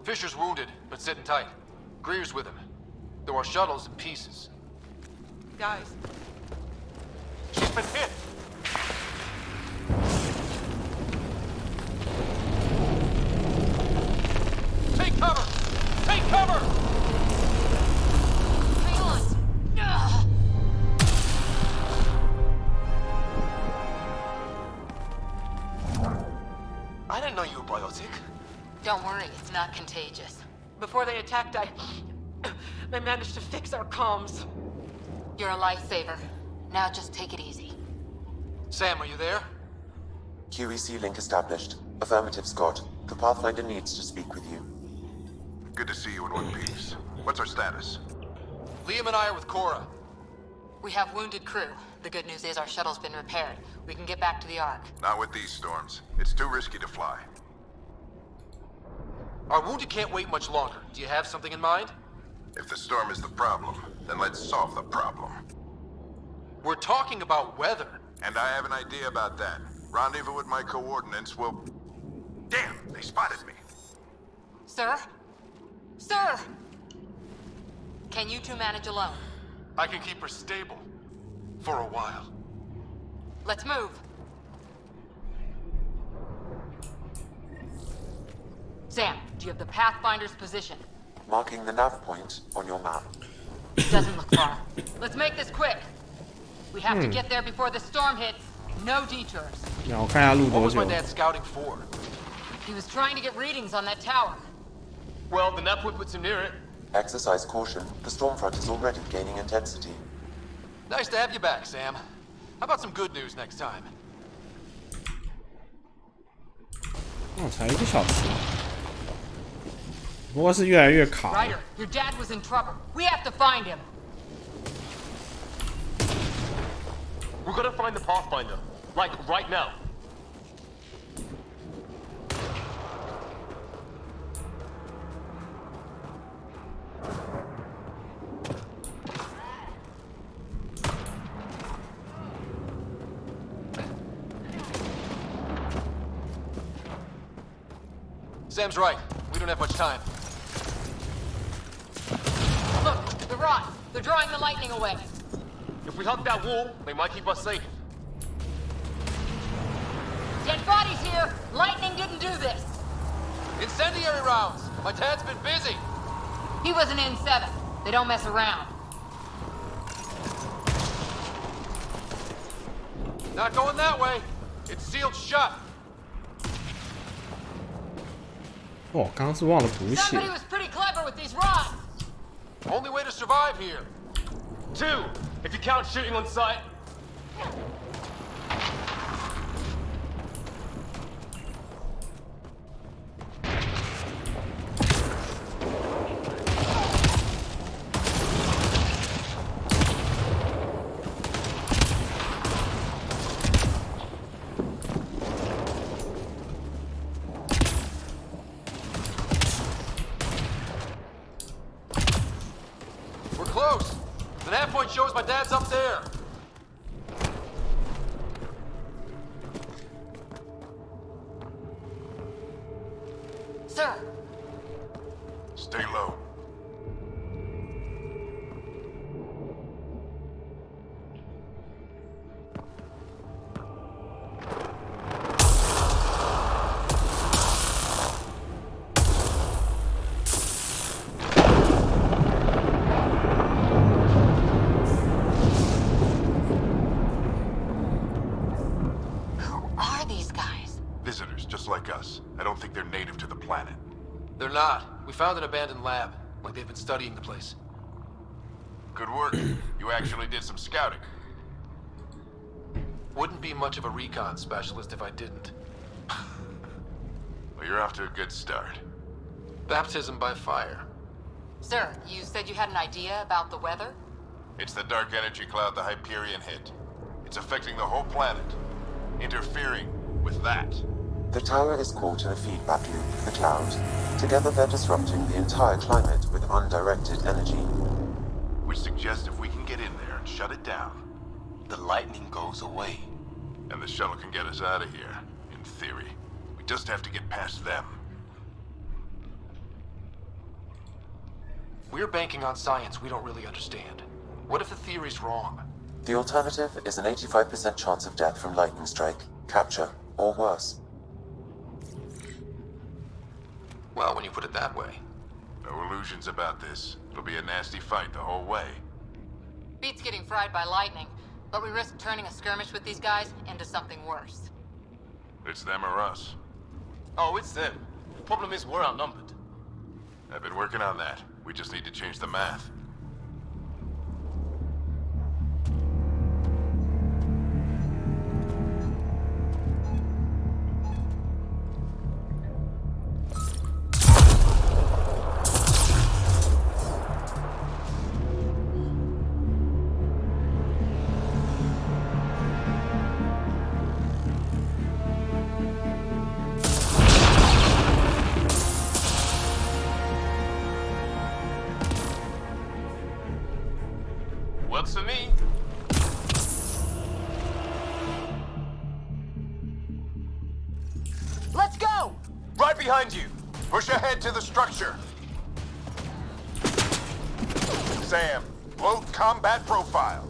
Fisher's wounded, but sitting tight. Greer's with him. Though our shuttle's in pieces. Guys. She's been hit! Take cover! Take cover! Hang on. Ugh. I didn't know you were biotic. Don't worry, it's not contagious. Before they attacked, I managed to fix our comms. You're a lifesaver. Now just take it easy. Sam, are you there? QEC link established. Affirmative, Scott. The Pathfinder needs to speak with you. Good to see you in one piece. What's our status? Liam and I are with Cora. We have wounded crew. The good news is our shuttle's been repaired. We can get back to the Ark. Not with these storms. It's too risky to fly. Our wounded can't wait much longer. Do you have something in mind? If the storm is the problem, then let's solve the problem. We're talking about weather. And I have an idea about that. Rendezvous with my coordinates will... Damn, they spotted me. Sir? Sir! Can you two manage alone? I can keep her stable. For a while. Let's move. Sam, do you have the Pathfinder's position? Marking the nav point on your map. Doesn't look far. Let's make this quick. We have to get there before the storm hits. No detours. 让我看一下路 What 多 was 久 my。dad scouting for? He was trying to get readings on that tower. Well, the Nepwood puts him near it. Exercise caution. The storm front is already gaining intensity. Nice to have you back, Sam. How about some good news next time? 哦，才1个小时，不过是越来越卡。Ryder, your dad was in trouble. We have to find him. We're gonna find the Pathfinder, like right now. Sam's right. We don't have much time. Look, the rods. They're drawing the lightning away. If we hug that wall, they might keep us safe. Dead bodies here. Lightning didn't do this. Incendiary rounds. My dad's been busy. He was an N7. They don't mess around. Not going that way. It's sealed shut. 哦，刚刚是忘了补血。 Somebody was pretty clever with these rods. Only way to survive here. 2, if you count shooting on sight. We're close. The nav point shows my dad's up there. Sir. Stay low. Visitors, just like us. I don't think they're native to the planet. They're not. We found an abandoned lab. Like they've been studying the place. Good work. You actually did some scouting. Wouldn't be much of a recon specialist if I didn't. Well, you're off to a good start. Baptism by fire. Sir, you said you had an idea about the weather? It's the dark energy cloud the Hyperion hit. It's affecting the whole planet. Interfering with that. The tower is caught in a feedback loop with the cloud. Together they're disrupting the entire climate with undirected energy. Which suggests if we can get in there and shut it down, The lightning goes away. and the shuttle can get us out of here, in theory. We just have to get past them. We're banking on science we don't really understand. What if the theory's wrong? The alternative is an 85% chance of death from lightning strike, capture, or worse. Well, when you put it that way. No illusions about this. It'll be a nasty fight the whole way. Beats getting fried by lightning, but we risk turning a skirmish with these guys into something worse. It's them or us. Oh, it's them. The problem is we're outnumbered. I've been working on that. We just need to change the math. Works for me. Let's go! Right behind you! Push ahead to the structure! Sam, load combat profile.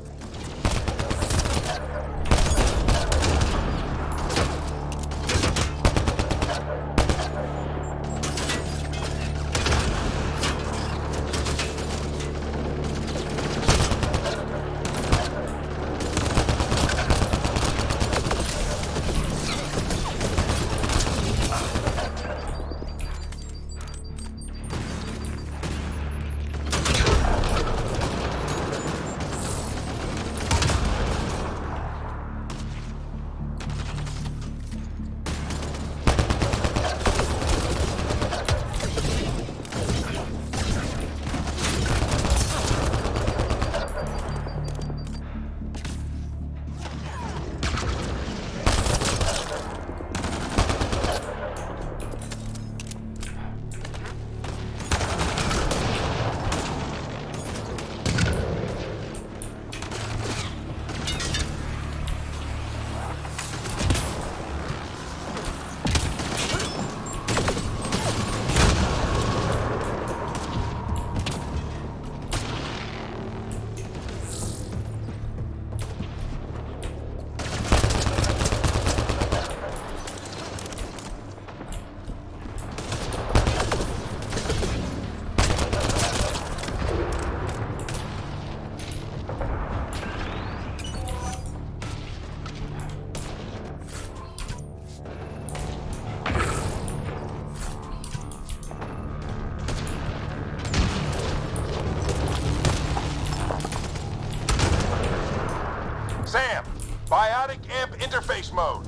Sam, biotic amp interface mode.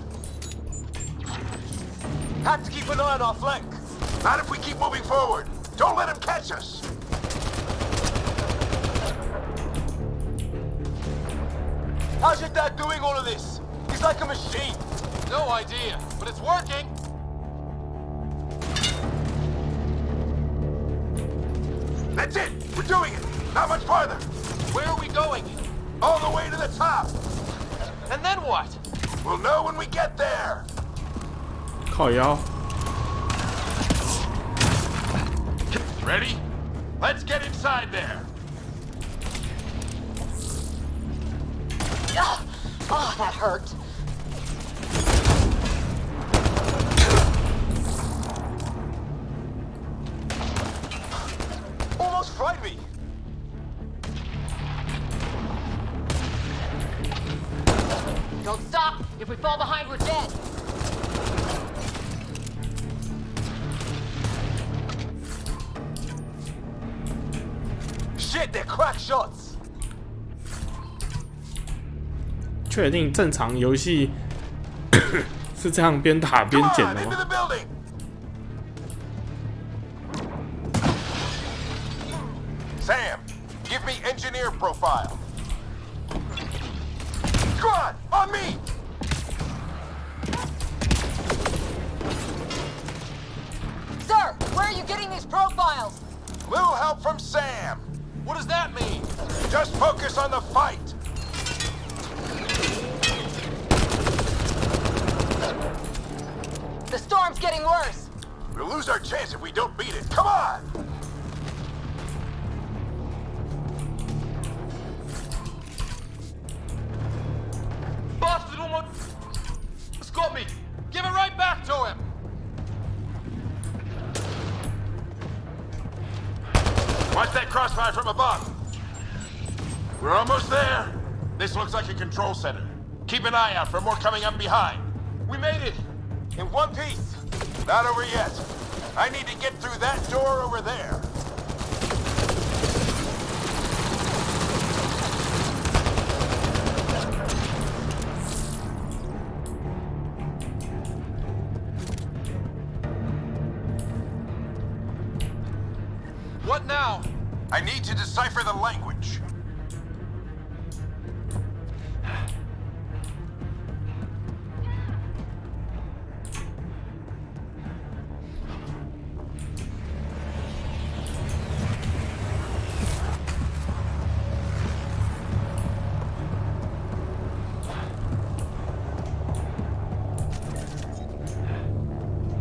Have to keep an eye on our flank. Not if we keep moving forward. Don't let him catch us. How's your dad doing all of this? He's like a machine. No idea, but it's working. That's it. We're doing it. Not much farther. Where are we going? All the way to the top. And then what? We'll know when we get there. 靠腰。 Ready? Let's get inside there. Oh, that hurt. Almost fried me. Don't stop! If we fall behind, we're dead! Shit, they're crack shots. 确定正常游戏是这样边打边剪的吗？ Sam, give me engineer profile. Squad, on me! Sir, where are you getting these profiles? Little help from Sam. What does that mean? Just focus on the fight. The storm's getting worse. We'll lose our chance if we don't beat it. Come on! Bastard almost got me. Give it right back to him. Watch that crossfire from above. We're almost there. This looks like a control center. Keep an eye out for more coming up behind. We made it. In one piece. Not over yet. I need to get through that door over there. What now? I need to decipher the language.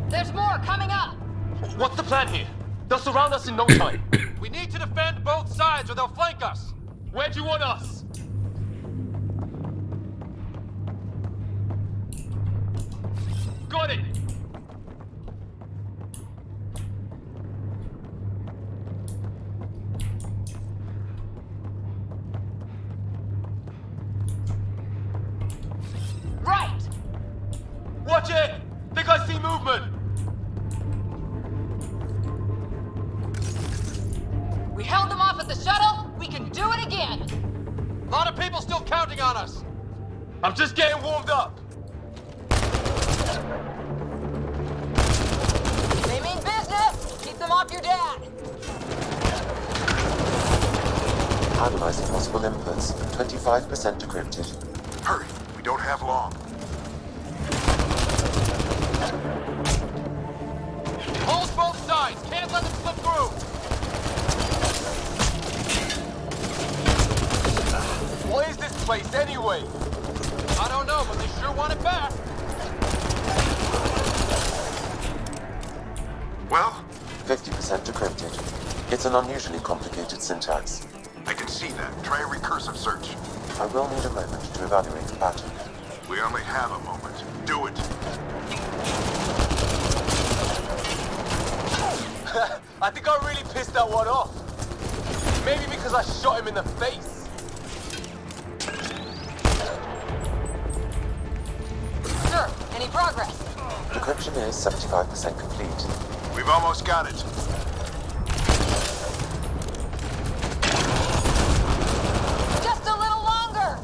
There's more coming up! What's the plan here? They'll surround us in no time. We need to defend both sides or they'll flank us. Where do you want us? Got it! Right! Watch it! Think I see movement! We held them off at the shuttle. We can do it again. A lot of people still counting on us. I'm just getting warmed up. They mean business. Keep them off your dad. Analyzing possible inputs. 25% decrypted. Hurry, we don't have long. Hold both sides. Can't let them slip through. What is this place anyway? I don't know, but they sure want it back. Well? 50% decrypted. It's an unusually complicated syntax. I can see that. Try a recursive search. I will need a moment to evaluate the pattern. We only have a moment. Do it. I think I really pissed that one off. Maybe because I shot him in the face. Sir, any progress? Decryption is 75% complete. We've almost got it. Just a little longer.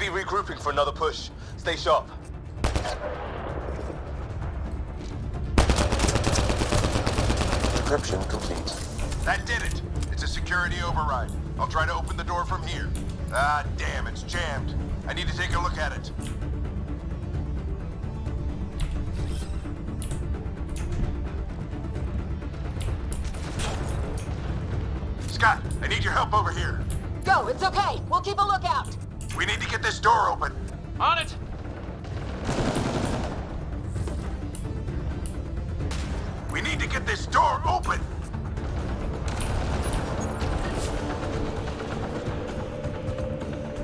be regrouping for another push. Stay sharp. Encryption complete. That did it. It's a security override. I'll try to open the door from here. Ah, damn, it's jammed. I need to take a look at it. Scott, I need your help over here. Go, it's okay. We'll keep a lookout. We need to get this door open. On it! We need to get this door open.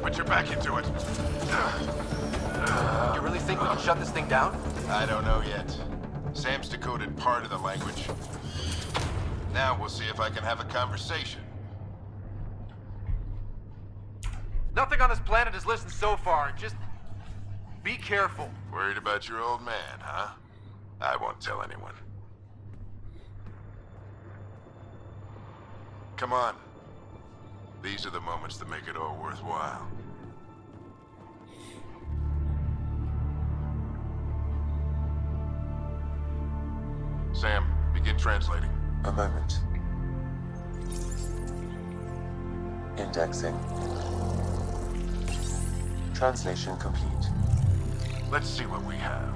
Put your back into it. You really think we can shut this thing down? I don't know yet. Sam's decoded part of the language. Now we'll see if I can have a conversation. Nothing on this planet has listened so far. Just be careful. Worried about your old man, huh? I won't tell anyone. Come on. These are the moments that make it all worthwhile. Sam, begin translating. A moment. Indexing. Translation complete. Let's see what we have.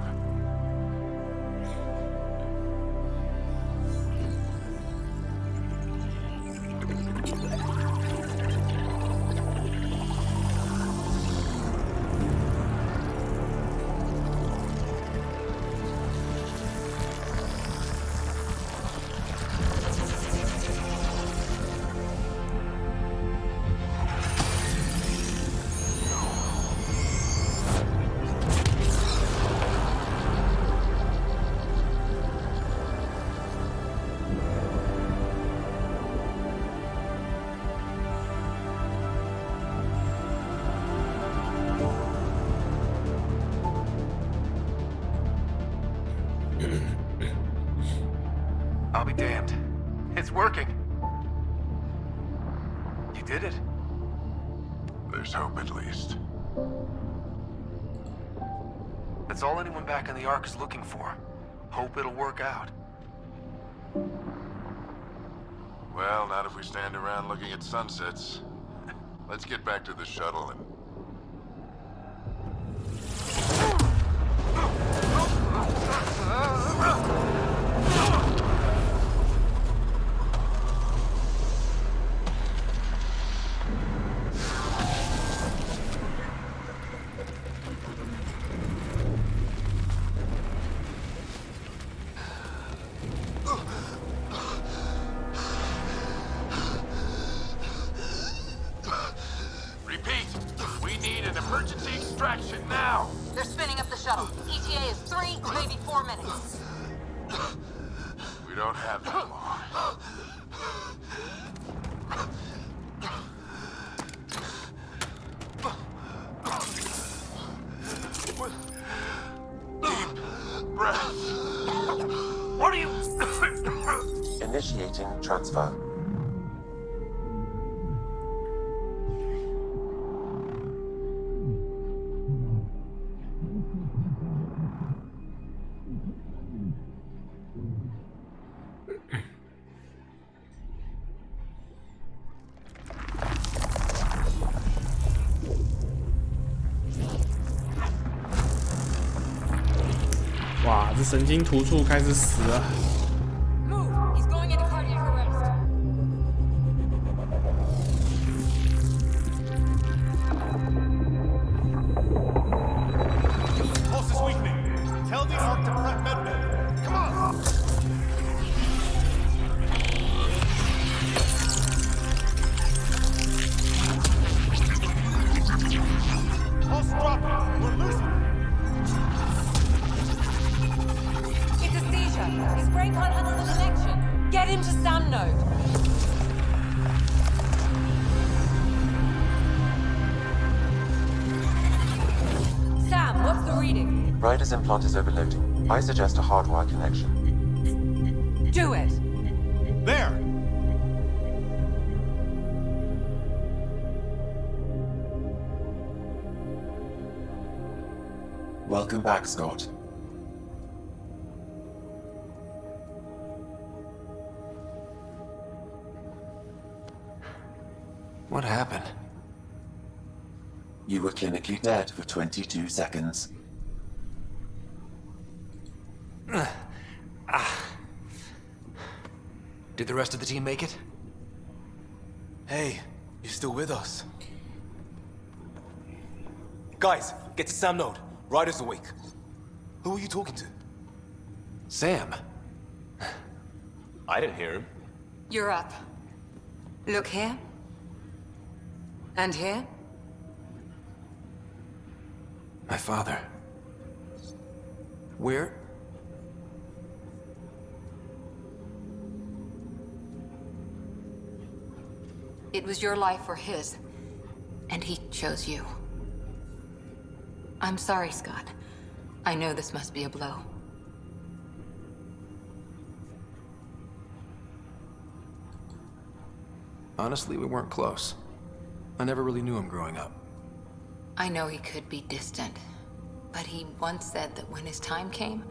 I'll be damned. It's working. You did it. There's hope at least. That's all anyone back in the Ark is looking for. Hope it'll work out. Well, not if we stand around looking at sunsets. Let's get back to the shuttle and... Emergency extraction now! They're spinning up the shuttle. ETA is 3, maybe 4 minutes. We don't have that long. Deep breath. What are you... Initiating transfer.哇，这神经突触开始死了。Move! He's going into cardiac arrest. Pulse is weakening. Tell the Ark to prep medbay. Come on! Pulse dropping. We're losing. It's a seizure. His brain can't handle the connection. Get him to SAM node. Sam, what's the reading? Ryder's implant is overloading. I suggest a hardwire connection. Do it. There! Welcome back, Scott. What happened? You were clinically dead for 22 seconds. Did the rest of the team make it? Hey, you're still with us. Guys, get to Sam Node. Ryder's awake. Who are you talking to? Sam. I didn't hear him. You're up. Look here. And here. My father. Where? It was your life or his, and he chose you. I'm sorry, Scott. I know this must be a blow. Honestly, we weren't close. I never really knew him growing up. I know he could be distant, but he once said that when his time came,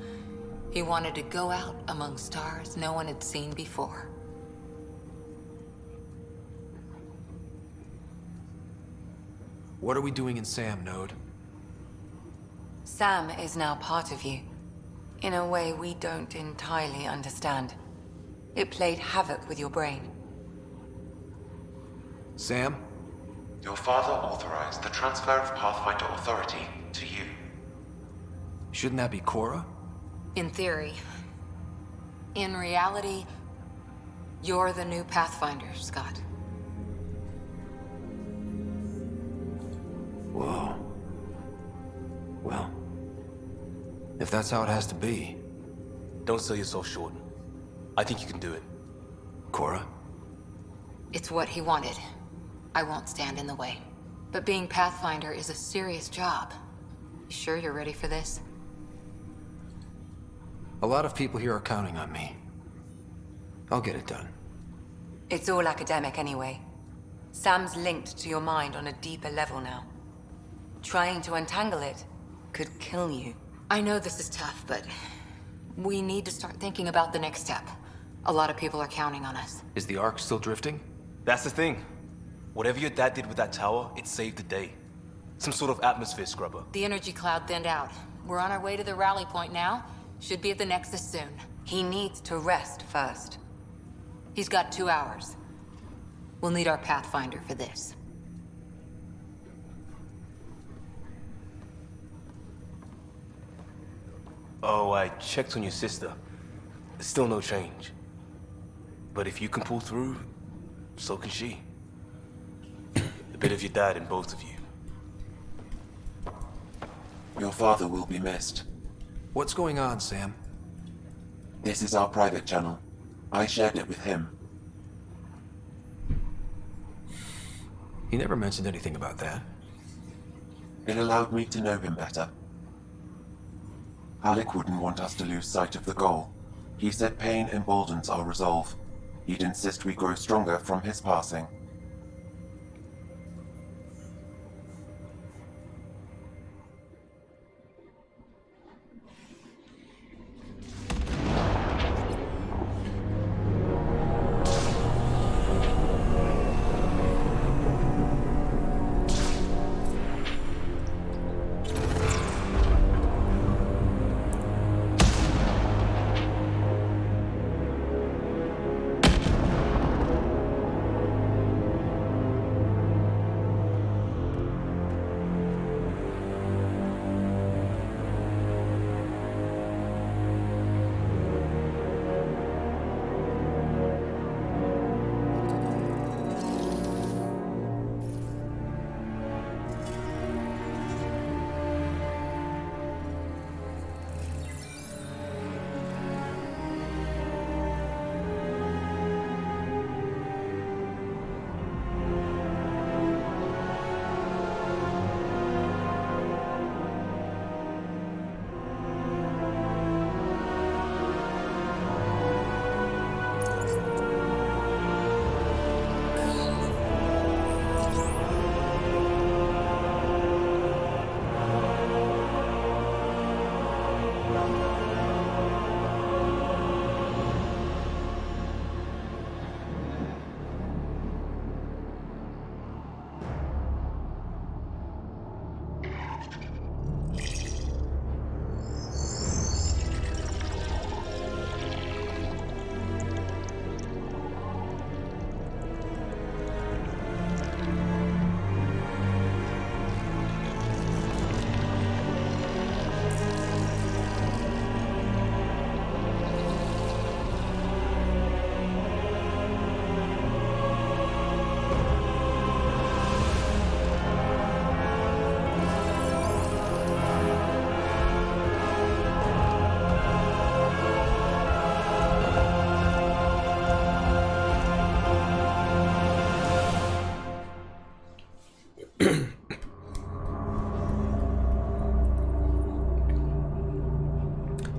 he wanted to go out among stars no one had seen before. What are we doing in Sam, Node? Sam is now part of you, in a way we don't entirely understand. It played havoc with your brain. Sam? Your father authorized the transfer of Pathfinder authority to you. Shouldn't that be Cora? In theory. In reality, you're the new Pathfinder, Scott. Whoa. Well, if that's how it has to be... Don't sell yourself short. I think you can do it. Cora? It's what he wanted. I won't stand in the way. But being Pathfinder is a serious job. You sure you're ready for this? A lot of people here are counting on me. I'll get it done. It's all academic anyway. Sam's linked to your mind on a deeper level now. Trying to untangle it could kill you. I know this is tough, but we need to start thinking about the next step. A lot of people are counting on us. Is the Ark still drifting? That's the thing. Whatever your dad did with that tower, it saved the day. Some sort of atmosphere scrubber. The energy cloud thinned out. We're on our way to the rally point now. Should be at the Nexus soon. He needs to rest first. He's got 2 hours. We'll need our Pathfinder for this. Oh, I checked on your sister. Still no change. But if you can pull through, so can she. A bit of your dad in both of you. Your father will be missed. What's going on, Sam? This is our private channel. I shared it with him. He never mentioned anything about that. It allowed me to know him better. Alec wouldn't want us to lose sight of the goal. He said pain emboldens our resolve. He'd insist we grow stronger from his passing.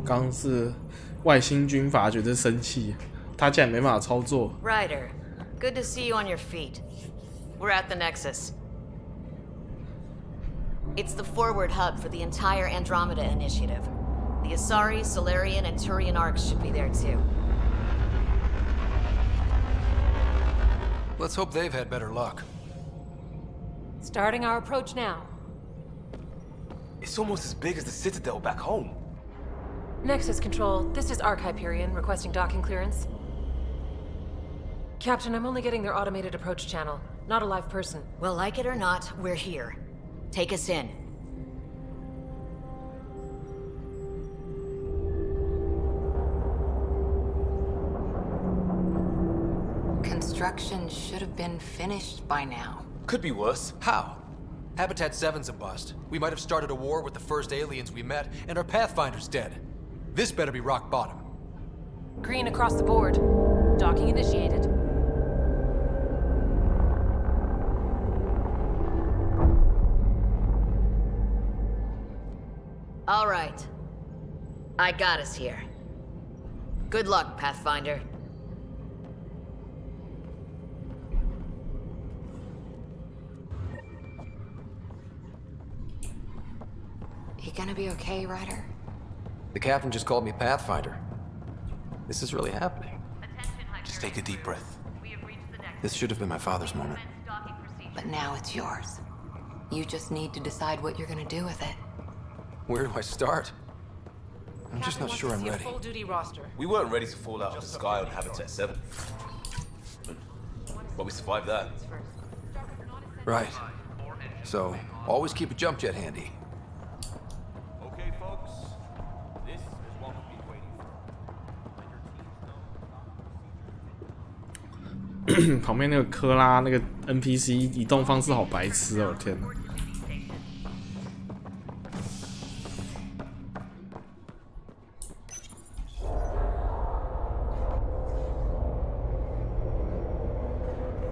刚刚是外星军阀觉得生气，他竟然没办法操作。Ryder, good to see you on your feet. We're at the Nexus. It's the forward hub for the entire Andromeda initiative. The Asari, Solarian, and Turian arcs should be there too. Let's hope they've had better luck. Starting our approach now. It's almost as big as the Citadel back home. Nexus Control, this is Arc Hyperion requesting docking clearance. Captain, I'm only getting their automated approach channel, not a live person. Well, like it or not, we're here. Take us in. Construction should have been finished by now. Could be worse. How? Habitat 7's a bust. We might have started a war with the first aliens we met, and our Pathfinder's dead. This better be rock bottom. Green across the board. Docking initiated. All right. I got us here. Good luck, Pathfinder. You gonna be okay, Ryder? The captain just called me Pathfinder. This is really happening. Just take a deep breath. This should have been my father's moment. But now it's yours. You just need to decide what you're gonna do with it. Where do I start? I'm just not sure I'm ready. Full-duty roster. We weren't ready to fall out of the sky on Habitat 7. But we survived that. Right. So, always keep a jump jet handy. Okay, folks. This is what we've been waiting for. 旁边那个科拉那个 NPC 移动方式好白痴哦，天哪！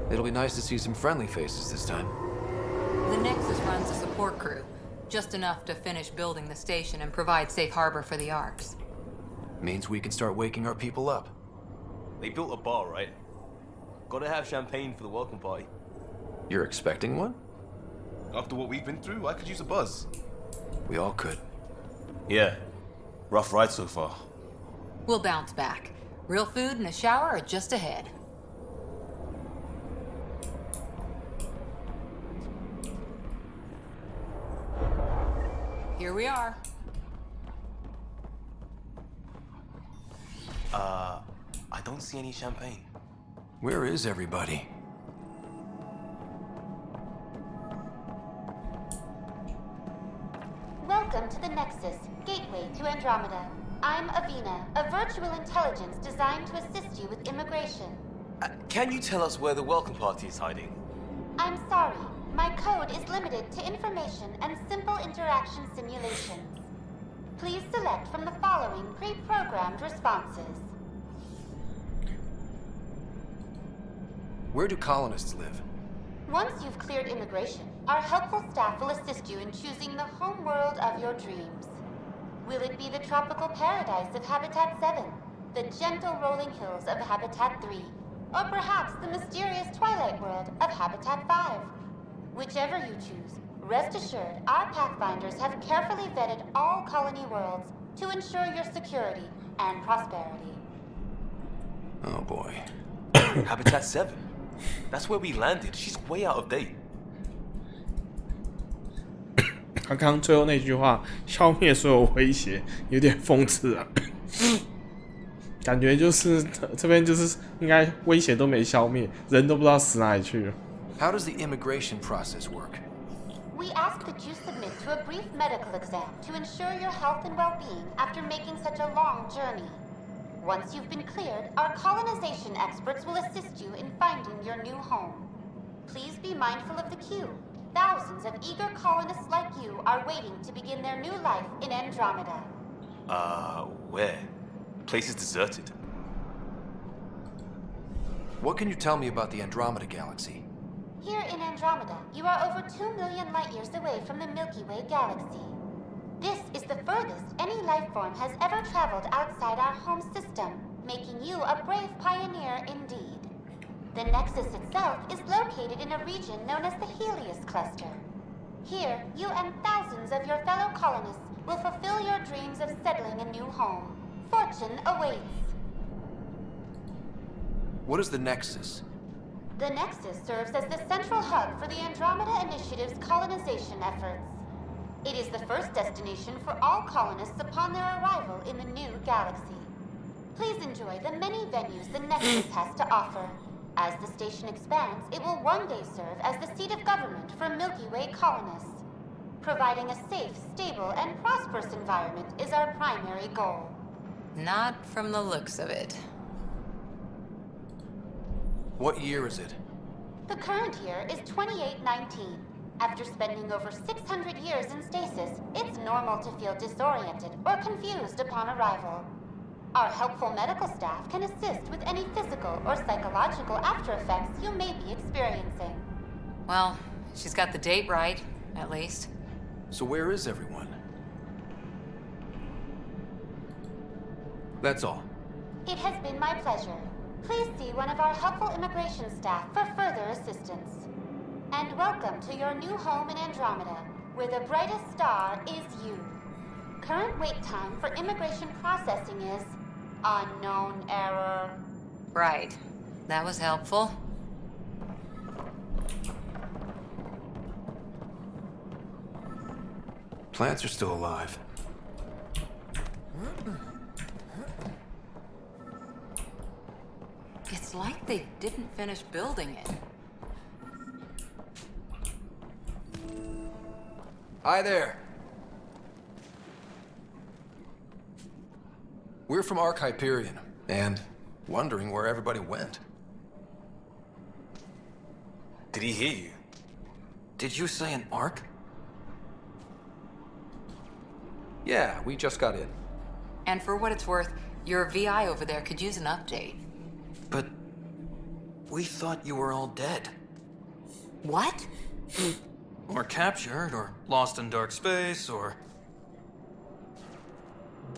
It'll be nice to see some friendly faces this time. The Nexus runs a support crew, just enough to finish building the station and provide safe harbor for the arcs. Means we can start waking our people up. They built a bar, right? Gotta have champagne for the welcome party. You're expecting one? After what we've been through, I could use a buzz. We all could. Yeah. Rough ride so far. We'll bounce back. Real food and a shower are just ahead. Here we are. I don't see any champagne. Where is everybody? Welcome to the Nexus, gateway to Andromeda. I'm Avina, a virtual intelligence designed to assist you with immigration. Can you tell us where the welcome party is hiding? I'm sorry. My code is limited to information and simple interaction simulations. Please select from the following pre-programmed responses. Where do colonists live? Once you've cleared immigration, our helpful staff will assist you in choosing the home world of your dreams. Will it be the tropical paradise of Habitat 7, the gentle rolling hills of Habitat 3, or perhaps the mysterious twilight world of Habitat 5? Whichever you choose, rest assured our Pathfinders have carefully vetted all colony worlds to ensure your security and prosperity. Oh boy. Habitat 7? That's where we landed. She's way out of date. 他刚刚最后那句话“消灭所有威胁”有点讽刺啊，感觉就是这边就是应该威胁都没消灭，人都不知道死哪里去了。How does the immigration process work? We ask that you submit to a brief medical exam to ensure your health and well-being after making such a long journey. Once you've been cleared, our colonization experts will assist you in finding your new home. Please be mindful of the queue. Thousands of eager colonists like you are waiting to begin their new life in Andromeda. Where? Place is deserted. What can you tell me about the Andromeda galaxy? Here in Andromeda, you are over 2 million light years away from the Milky Way galaxy. This is the furthest any life form has ever traveled outside our home system, making you a brave pioneer indeed. The Nexus itself is located in a region known as the Helios Cluster. Here, you and thousands of your fellow colonists will fulfill your dreams of settling a new home. Fortune awaits. What is the Nexus? The Nexus serves as the central hub for the Andromeda Initiative's colonization efforts. It is the first destination for all colonists upon their arrival in the new galaxy. Please enjoy the many venues the Nexus has to offer. As the station expands, it will one day serve as the seat of government for Milky Way colonists. Providing a safe, stable, and prosperous environment is our primary goal. Not from the looks of it. What year is it? The current year is 2819. After spending over 600 years in stasis, it's normal to feel disoriented or confused upon arrival. Our helpful medical staff can assist with any physical or psychological after effects you may be experiencing. Well, she's got the date right, at least. So where is everyone? That's all. It has been my pleasure. Please see one of our helpful immigration staff for further assistance. And welcome to your new home in Andromeda, where the brightest star is you. Current wait time for immigration processing is unknown error. Right. That was helpful. Plants are still alive. It's like they didn't finish building it. Hi there. We're from Ark Hyperion, and wondering where everybody went. Did he hear you? Did you say an Ark? Yeah, we just got in. And for what it's worth, your VI over there could use an update. But we thought you were all dead. What? Or captured, or lost in dark space, or...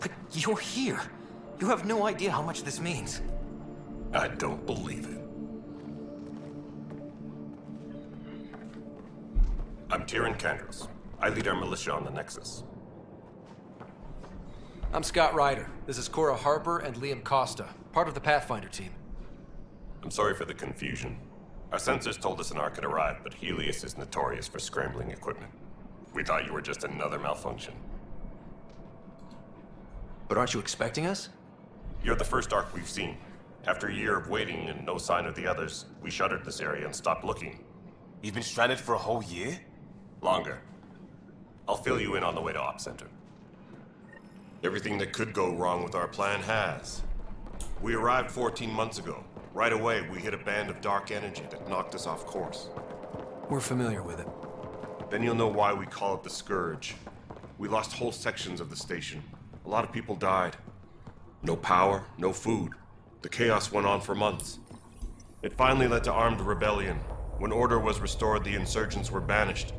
But you're here. You have no idea how much this means. I don't believe it. I'm Tyrion Kandros. I lead our militia on the Nexus. I'm Scott Ryder. This is Cora Harper and Liam Costa, part of the Pathfinder team. I'm sorry for the confusion. Our sensors told us an Ark had arrived, but Helios is notorious for scrambling equipment. We thought you were just another malfunction. But aren't you expecting us? You're the first Ark we've seen. After a year of waiting and no sign of the others, we shuttered this area and stopped looking. You've been stranded for a whole year? Longer. I'll fill you in on the way to Op Center. Everything that could go wrong with our plan has. We arrived 14 months ago. Right away, we hit a band of dark energy that knocked us off course. We're familiar with it. Then you'll know why we call it the Scourge. We lost whole sections of the station. A lot of people died. No power, no food. The chaos went on for months. It finally led to armed rebellion. When order was restored, the insurgents were banished.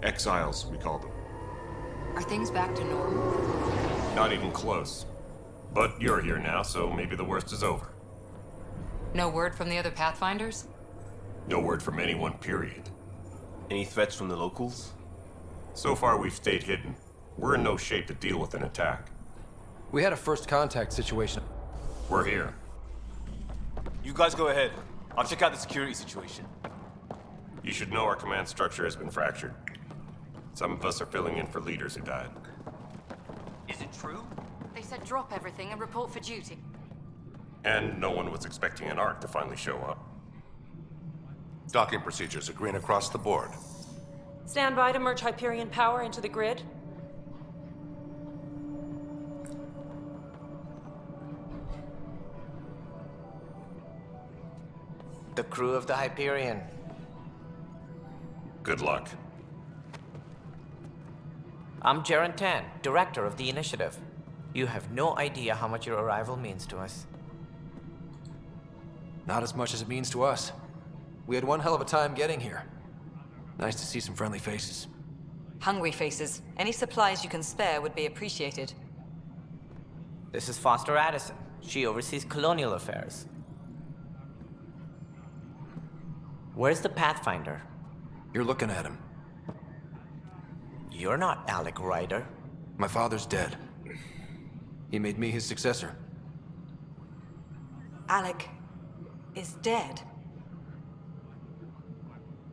Exiles, we call them. Are things back to normal? Not even close. But you're here now, so maybe the worst is over. No word from the other Pathfinders? No word from anyone, period. Any threats from the locals? So far, we've stayed hidden. We're in no shape to deal with an attack. We had a first contact situation. We're here. You guys go ahead. I'll check out the security situation. You should know our command structure has been fractured. Some of us are filling in for leaders who died. Is it true? They said drop everything and report for duty. And no one was expecting an Ark to finally show up. Docking procedures are green across the board. Stand by to merge Hyperion power into the grid. The crew of the Hyperion. Good luck. I'm Jaren Tan, director of the initiative. You have no idea how much your arrival means to us. Not as much as it means to us. We had one hell of a time getting here. Nice to see some friendly faces. Hungry faces. Any supplies you can spare would be appreciated. This is Foster Addison. She oversees colonial affairs. Where's the Pathfinder? You're looking at him. You're not Alec Ryder. My father's dead. He made me his successor. Alec is dead.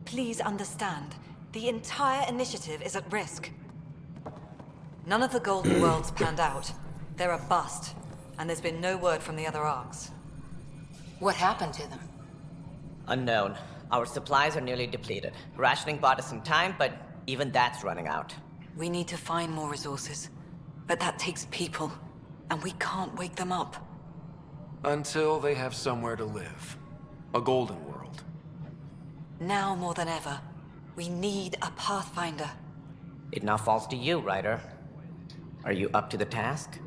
Please understand, the entire initiative is at risk. None of the Golden Worlds panned out. They're a bust, and there's been no word from the other arcs. What happened to them? Unknown. Our supplies are nearly depleted. Rationing bought us some time, but even that's running out. We need to find more resources, but that takes people, and we can't wake them up. Until they have somewhere to live. A golden world. Now more than ever, we need a Pathfinder. It now falls to you, Ryder. Are you up to the task?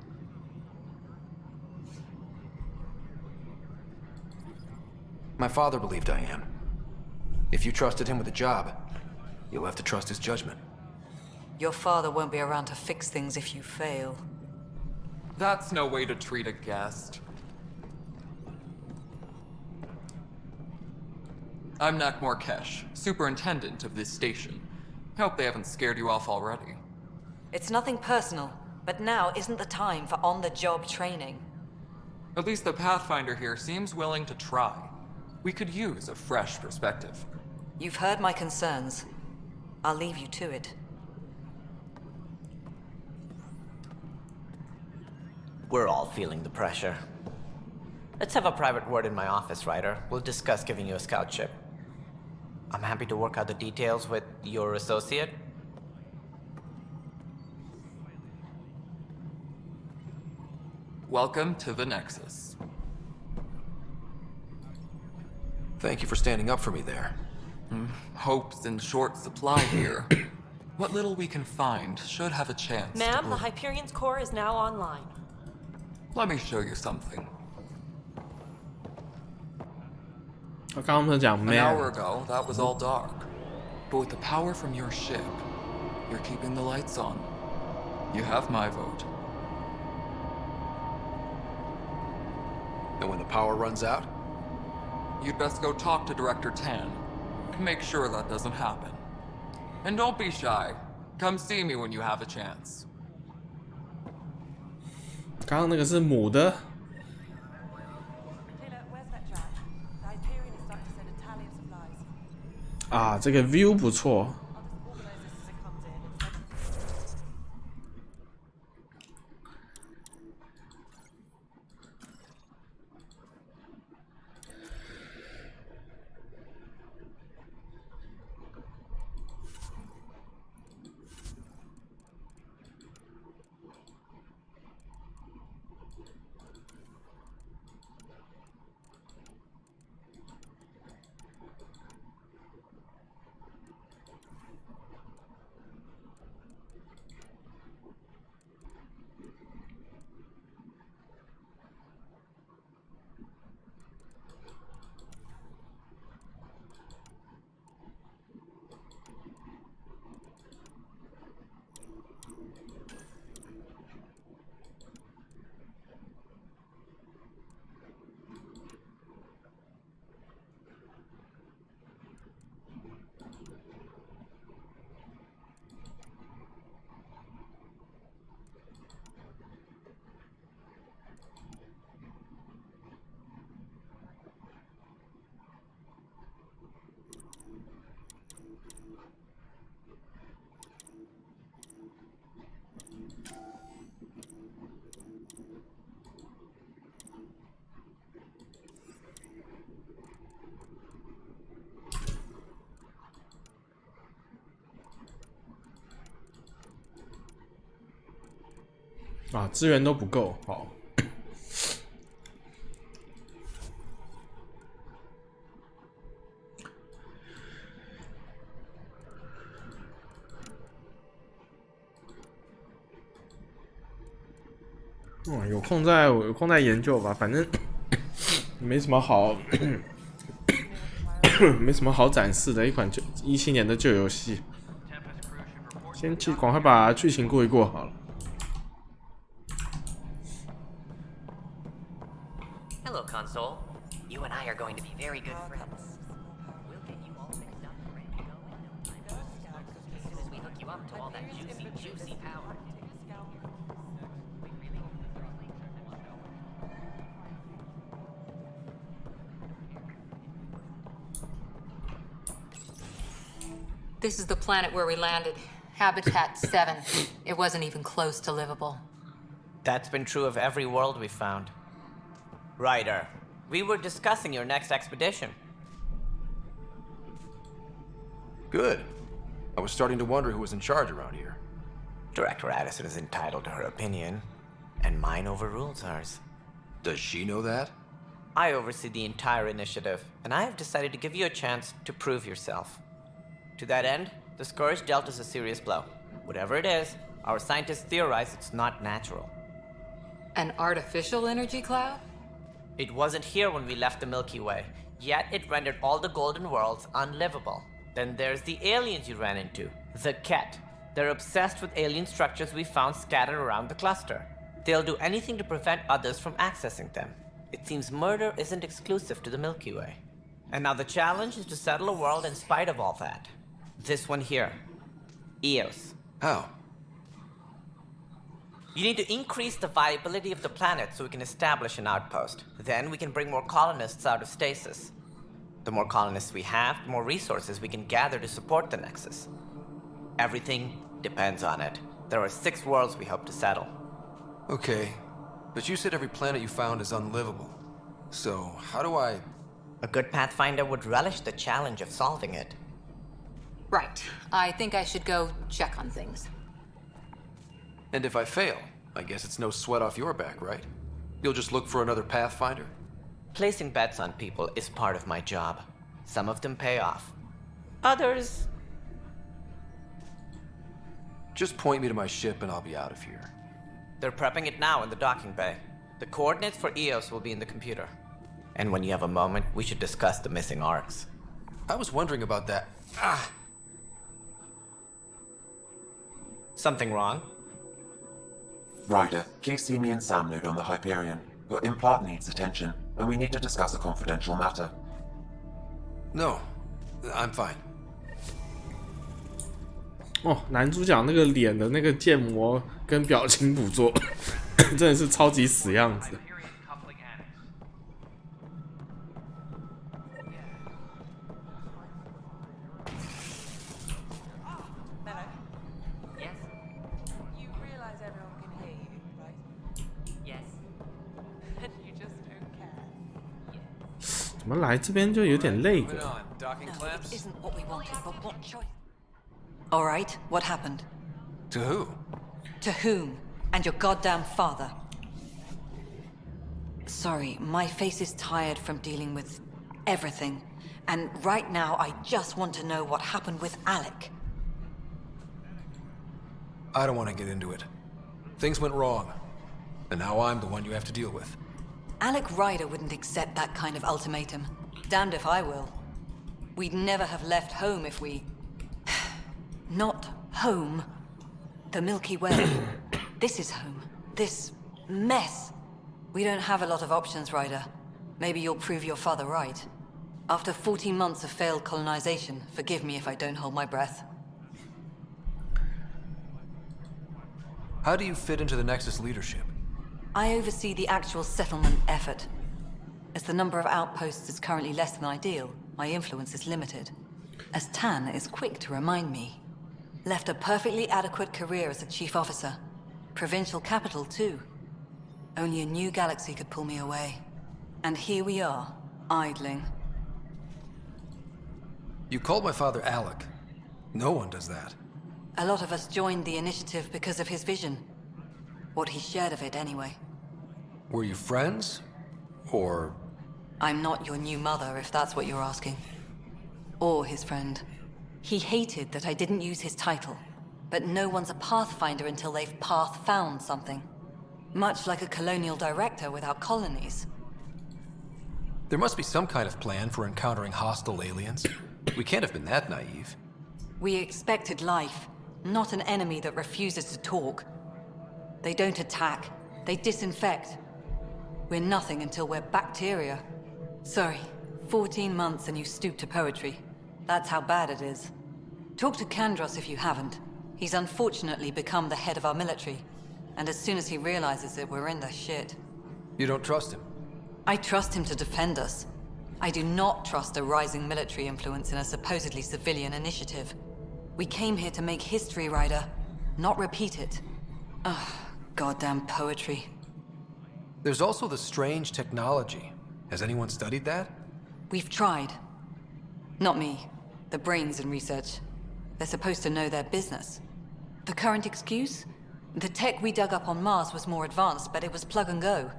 My father believed I am. If you trusted him with a job, you'll have to trust his judgment. Your father won't be around to fix things if you fail. That's no way to treat a guest. I'm Nak Morkesh, superintendent of this station. Hope they haven't scared you off already. It's nothing personal, but now isn't the time for on-the-job training. At least the Pathfinder here seems willing to try. We could use a fresh perspective. You've heard my concerns. I'll leave you to it. We're all feeling the pressure. Let's have a private word in my office, Ryder. We'll discuss giving you a scout ship. I'm happy to work out the details with your associate. Welcome to the Nexus. Thank you for standing up for me there. Hope's in short supply here. What little we can find should have a chance. Ma'am, the Hyperion's core is now online. Let me show you something. An hour ago, that was all dark. But with the power from your ship, you're keeping the lights on. You have my vote. And when the power runs out? You'd best go talk to Director Tan. Make sure that doesn't happen. And don't be shy. Come see me when you have a chance. 刚刚那个是母的。啊，这个 view 不错。啊，资源都不够，好。有空再研究吧，反正没什么好，没什么好展示的一款17年的旧游戏。先去赶快把剧情过一过好了。Hello, console. You and I are going to be very good friends. We'll get you all fixed up and ready to go in no time. As soon as we hook you up to all that juicy power. This is the planet where we landed. Habitat 7. It wasn't even close to livable. That's been true of every world we've found. Ryder, we were discussing your next expedition. Good. I was starting to wonder who was in charge around here. Director Addison is entitled to her opinion, and mine overrules hers. Does she know that? I oversee the entire initiative, and I have decided to give you a chance to prove yourself. To that end, the Scourge dealt us a serious blow. Whatever it is, our scientists theorize it's not natural. An artificial energy cloud? It wasn't here when we left the Milky Way, yet it rendered all the golden worlds unlivable. Then there's the aliens you ran into, the Ket. They're obsessed with alien structures we found scattered around the cluster. They'll do anything to prevent others from accessing them. It seems murder isn't exclusive to the Milky Way. And now the challenge is to settle a world in spite of all that. This one here. Eos. How? You need to increase the viability of the planet so we can establish an outpost. Then we can bring more colonists out of stasis. The more colonists we have, the more resources we can gather to support the Nexus. Everything depends on it. There are 6 worlds we hope to settle. Okay, but you said every planet you found is unlivable. So, how do I... A good Pathfinder would relish the challenge of solving it. Right. I think I should go check on things. And if I fail, I guess it's no sweat off your back, right? You'll just look for another Pathfinder? Placing bets on people is part of my job. Some of them pay off. Others... Just point me to my ship and I'll be out of here. They're prepping it now in the docking bay. The coordinates for Eos will be in the computer. And when you have a moment, we should discuss the missing arcs. I was wondering about that. Ah! Something wrong? Ryder, please see me and Sam load on the Hyperion. Your implant needs attention, and we need to discuss a confidential matter. No, I'm fine. 哦，男主角那个脸的那个建模跟表情捕捉，真的是超级死样子。怎么来这边就有点累个。All right, what happened? To who? To whom? And your goddamn father. Sorry, my face is tired from dealing with everything. And right now, I just want to know what happened with Alec. I don't want to get into it. Things went wrong. And now I'm the one you have to deal with. Alec Ryder wouldn't accept that kind of ultimatum. Damned if I will. We'd never have left home if we... Not home. The Milky Way. This is home. This mess. We don't have a lot of options, Ryder. Maybe you'll prove your father right. After 14 months of failed colonization, forgive me if I don't hold my breath. How do you fit into the Nexus leadership? I oversee the actual settlement effort. As the number of outposts is currently less than ideal, my influence is limited. As Tan is quick to remind me. Left a perfectly adequate career as a chief officer. Provincial capital, too. Only a new galaxy could pull me away. And here we are, idling. You called my father Alec. No one does that. A lot of us joined the initiative because of his vision. What he shared of it, anyway. Were you friends? Or... I'm not your new mother, if that's what you're asking. Or his friend. He hated that I didn't use his title. But no one's a Pathfinder until they've path-found something. Much like a colonial director without colonies. There must be some kind of plan for encountering hostile aliens. We can't have been that naive. We expected life. not an enemy that refuses to talk. They don't attack, they disinfect. We're nothing until we're bacteria. Sorry, 14 months and you stoop to poetry. That's how bad it is. Talk to Kandros if you haven't. He's unfortunately become the head of our military. And as soon as he realizes it, we're in the shit. You don't trust him? I trust him to defend us. I do not trust a rising military influence in a supposedly civilian initiative. We came here to make history, Ryder, not repeat it. Ugh, goddamn poetry. There's also the strange technology. Has anyone studied that? We've tried. Not me. The brains in research. They're supposed to know their business. The current excuse? The tech we dug up on Mars was more advanced, but it was plug and go.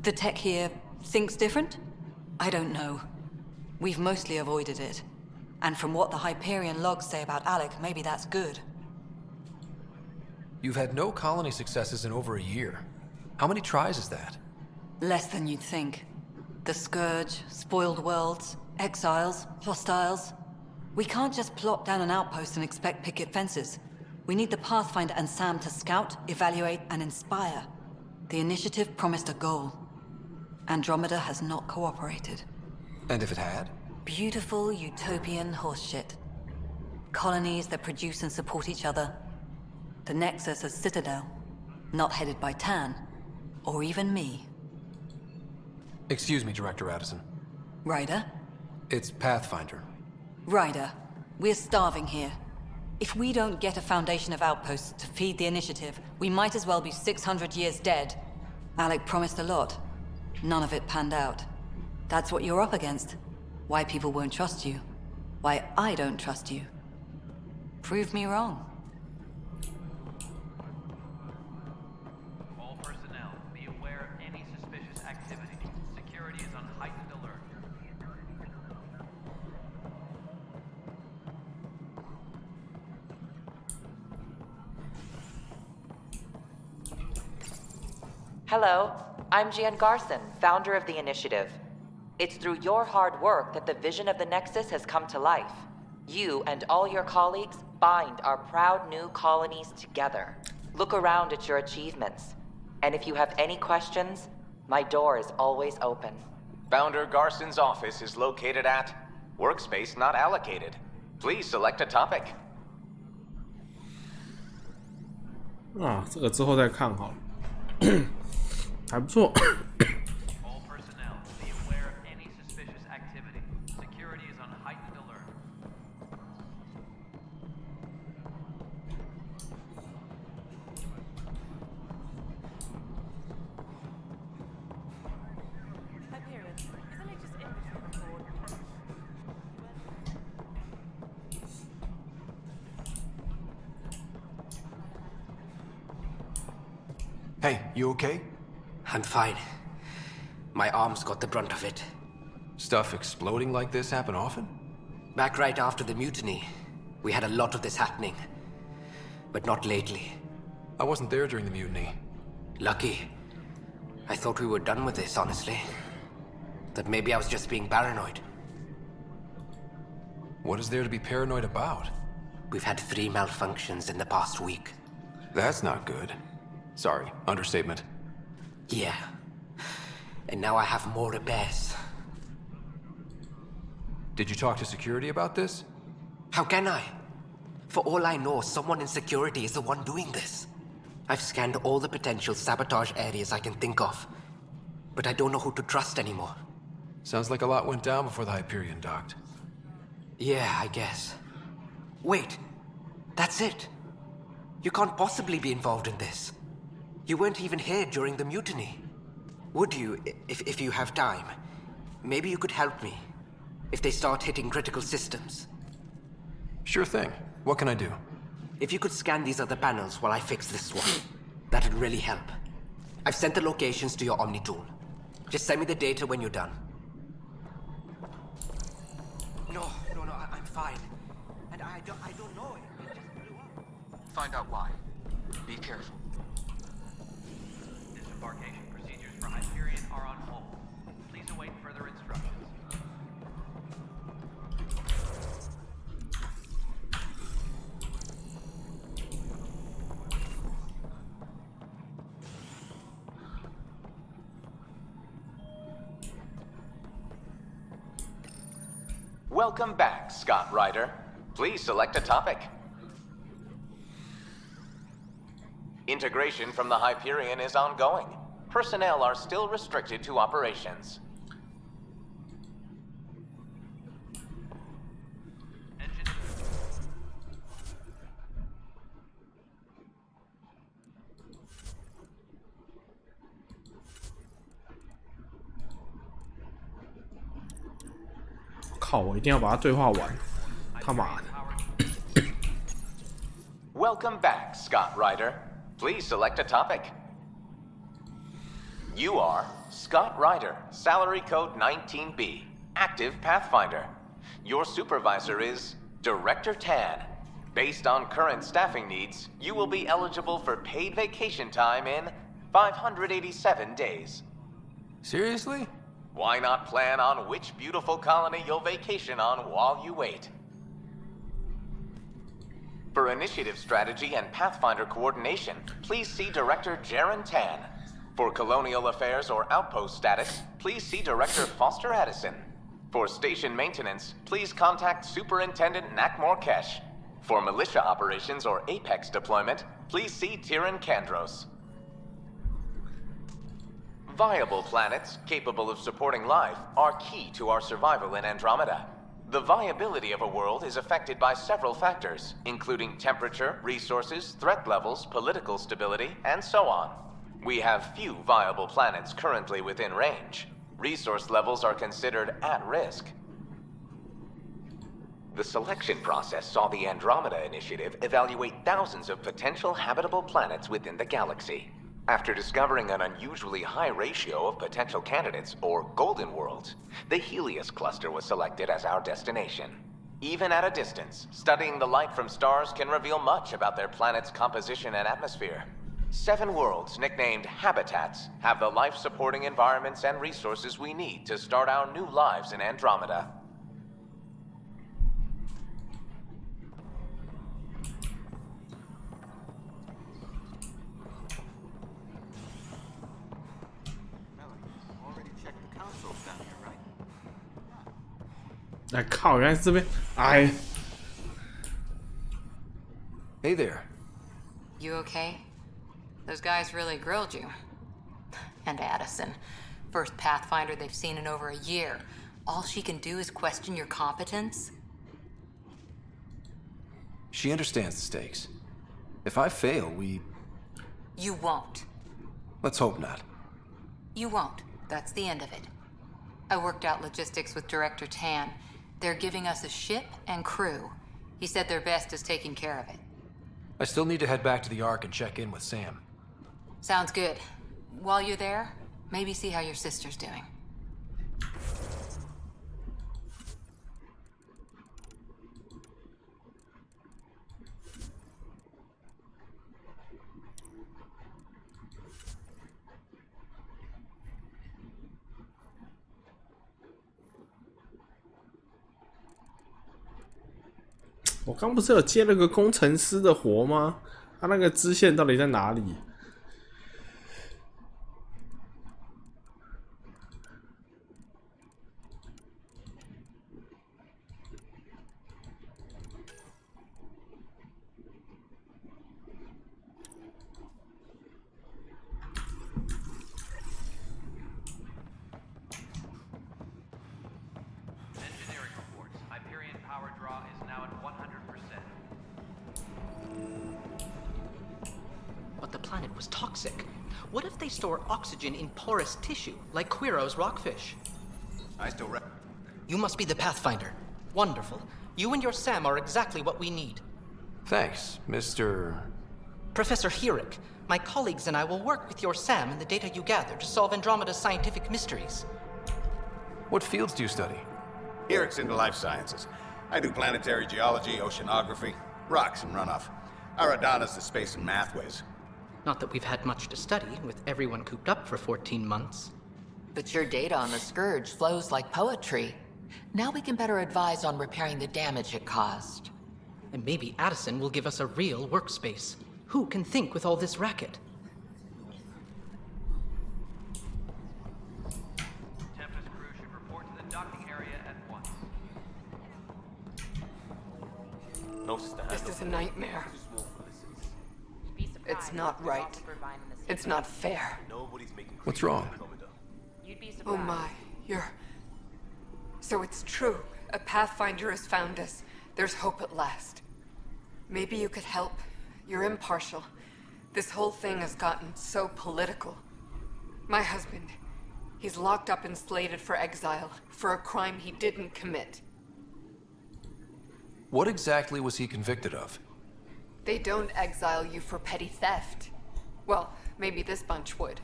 The tech here thinks different? I don't know. We've mostly avoided it. And from what the Hyperion logs say about Alec, maybe that's good. You've had no colony successes in over a year. How many tries is that? Less than you'd think. The Scourge, spoiled worlds, exiles, hostiles. We can't just plop down an outpost and expect picket fences. We need the Pathfinder and Sam to scout, evaluate, and inspire. The initiative promised a goal. Andromeda has not cooperated. And if it had? Beautiful utopian horseshit. Colonies that produce and support each other. The Nexus as Citadel. Not headed by Tan. Or even me. Excuse me, Director Addison. Ryder? It's Pathfinder. Ryder, we're starving here. If we don't get a foundation of outposts to feed the initiative, we might as well be 600 years dead. Alec promised a lot. None of it panned out. That's what you're up against. Why people won't trust you. Why I don't trust you. Prove me wrong. All personnel, be aware of any suspicious activity. Security is on heightened alert. Hello, I'm Jan Garson, founder of the initiative. It's through your hard work that the vision of the Nexus has come to life. You and all your colleagues bind our proud new colonies together. Look around at your achievements. And if you have any questions, my door is always open. Founder Garson's office is located at Workspace Not Allocated. Please select a topic. 啊，这个之后再看好了，还不错。All personnel, be aware of any suspicious activity. Security is on heightened alert. Hyperion, isn't it just infantry report? Hey, you okay? I'm fine. My arms got the brunt of it. Stuff exploding like this happen often? Back right after the mutiny, we had a lot of this happening. But not lately. I wasn't there during the mutiny. Lucky. I thought we were done with this, honestly. That maybe I was just being paranoid. What is there to be paranoid about? We've had 3 malfunctions in the past week. That's not good. Sorry, understatement. Yeah. And now I have more repairs. Did you talk to security about this? How can I? For all I know, someone in security is the one doing this. I've scanned all the potential sabotage areas I can think of. But I don't know who to trust anymore. Sounds like a lot went down before the Hyperion docked. Yeah, I guess. Wait. That's it. You can't possibly be involved in this. You weren't even here during the mutiny. Would you, if you have time? Maybe you could help me. If they start hitting critical systems. Sure thing. What can I do? If you could scan these other panels while I fix this one, that'd really help. I've sent the locations to your Omni tool. Just send me the data when you're done. No, I'm fine. And I don't know. It just blew up. Find out why. Be careful. Disembarkation procedures for Hyperion are on hold. Please await further instructions. Welcome back, Scott Ryder. Please select a topic. Integration from the Hyperion is ongoing. Personnel are still restricted to operations.靠！我一定要把它对话完，他妈的！ Welcome back, Scott Ryder. Please select a topic. You are Scott Ryder, salary code 19B, active Pathfinder. Your supervisor is Director Tan. Based on current staffing needs, you will be eligible for paid vacation time in 587 days. Seriously? Why not plan on which beautiful colony you'll vacation on while you wait? For initiative strategy and Pathfinder coordination, please see Director Jaren Tan. For colonial affairs or outpost status, please see Director Foster Addison. For station maintenance, please contact Superintendent Nak Morkesh. For militia operations or Apex deployment, please see Tyran Kandros. Viable planets capable of supporting life are key to our survival in Andromeda. The viability of a world is affected by several factors, including temperature, resources, threat levels, political stability, and so on. We have few viable planets currently within range. Resource levels are considered at risk. The selection process saw the Andromeda Initiative evaluate thousands of potential habitable planets within the galaxy. After discovering an unusually high ratio of potential candidates, or golden worlds, the Helios cluster was selected as our destination. Even at a distance, studying the light from stars can reveal much about their planet's composition and atmosphere. 7 worlds, nicknamed habitats, have the life-supporting environments and resources we need to start our new lives in Andromeda. Hey there. You okay? Those guys really grilled you. And Addison. First Pathfinder they've seen in over a year. All she can do is question your competence? She understands the stakes. If I fail, we... You won't. Let's hope not. You won't. That's the end of it. I worked out logistics with Director Tan. They're giving us a ship and crew. He said their best is taking care of it. I still need to head back to the Ark and check in with Sam. Sounds good. While you're there, maybe see how your sister's doing.我刚不是有接了个工程师的活吗？他那个支线到底在哪里？Was toxic. What if they store oxygen in porous tissue, like Quiro's rockfish? You must be the Pathfinder. Wonderful. You and your Sam are exactly what we need. Thanks, Mr... Professor Herrick. My colleagues and I will work with your Sam and the data you gather to solve Andromeda's scientific mysteries. What fields do you study? Herrick's into life sciences. I do planetary geology, oceanography, rocks and runoff. Aradana's the space and math whiz. Not that we've had much to study, with everyone cooped up for 14 months. But your data on the Scourge flows like poetry. Now we can better advise on repairing the damage it caused. And maybe Addison will give us a real workspace. Who can think with all this racket? Tempest crew should report to the docking area at once. was a nightmare. It's not right. It's not fair. What's wrong? Oh my, you're... So it's true. A Pathfinder has found us. There's hope at last. Maybe you could help. You're impartial. This whole thing has gotten so political. My husband, he's locked up and slated for exile for a crime he didn't commit. What exactly was he convicted of? They don't exile you for petty theft. Well, maybe this bunch would.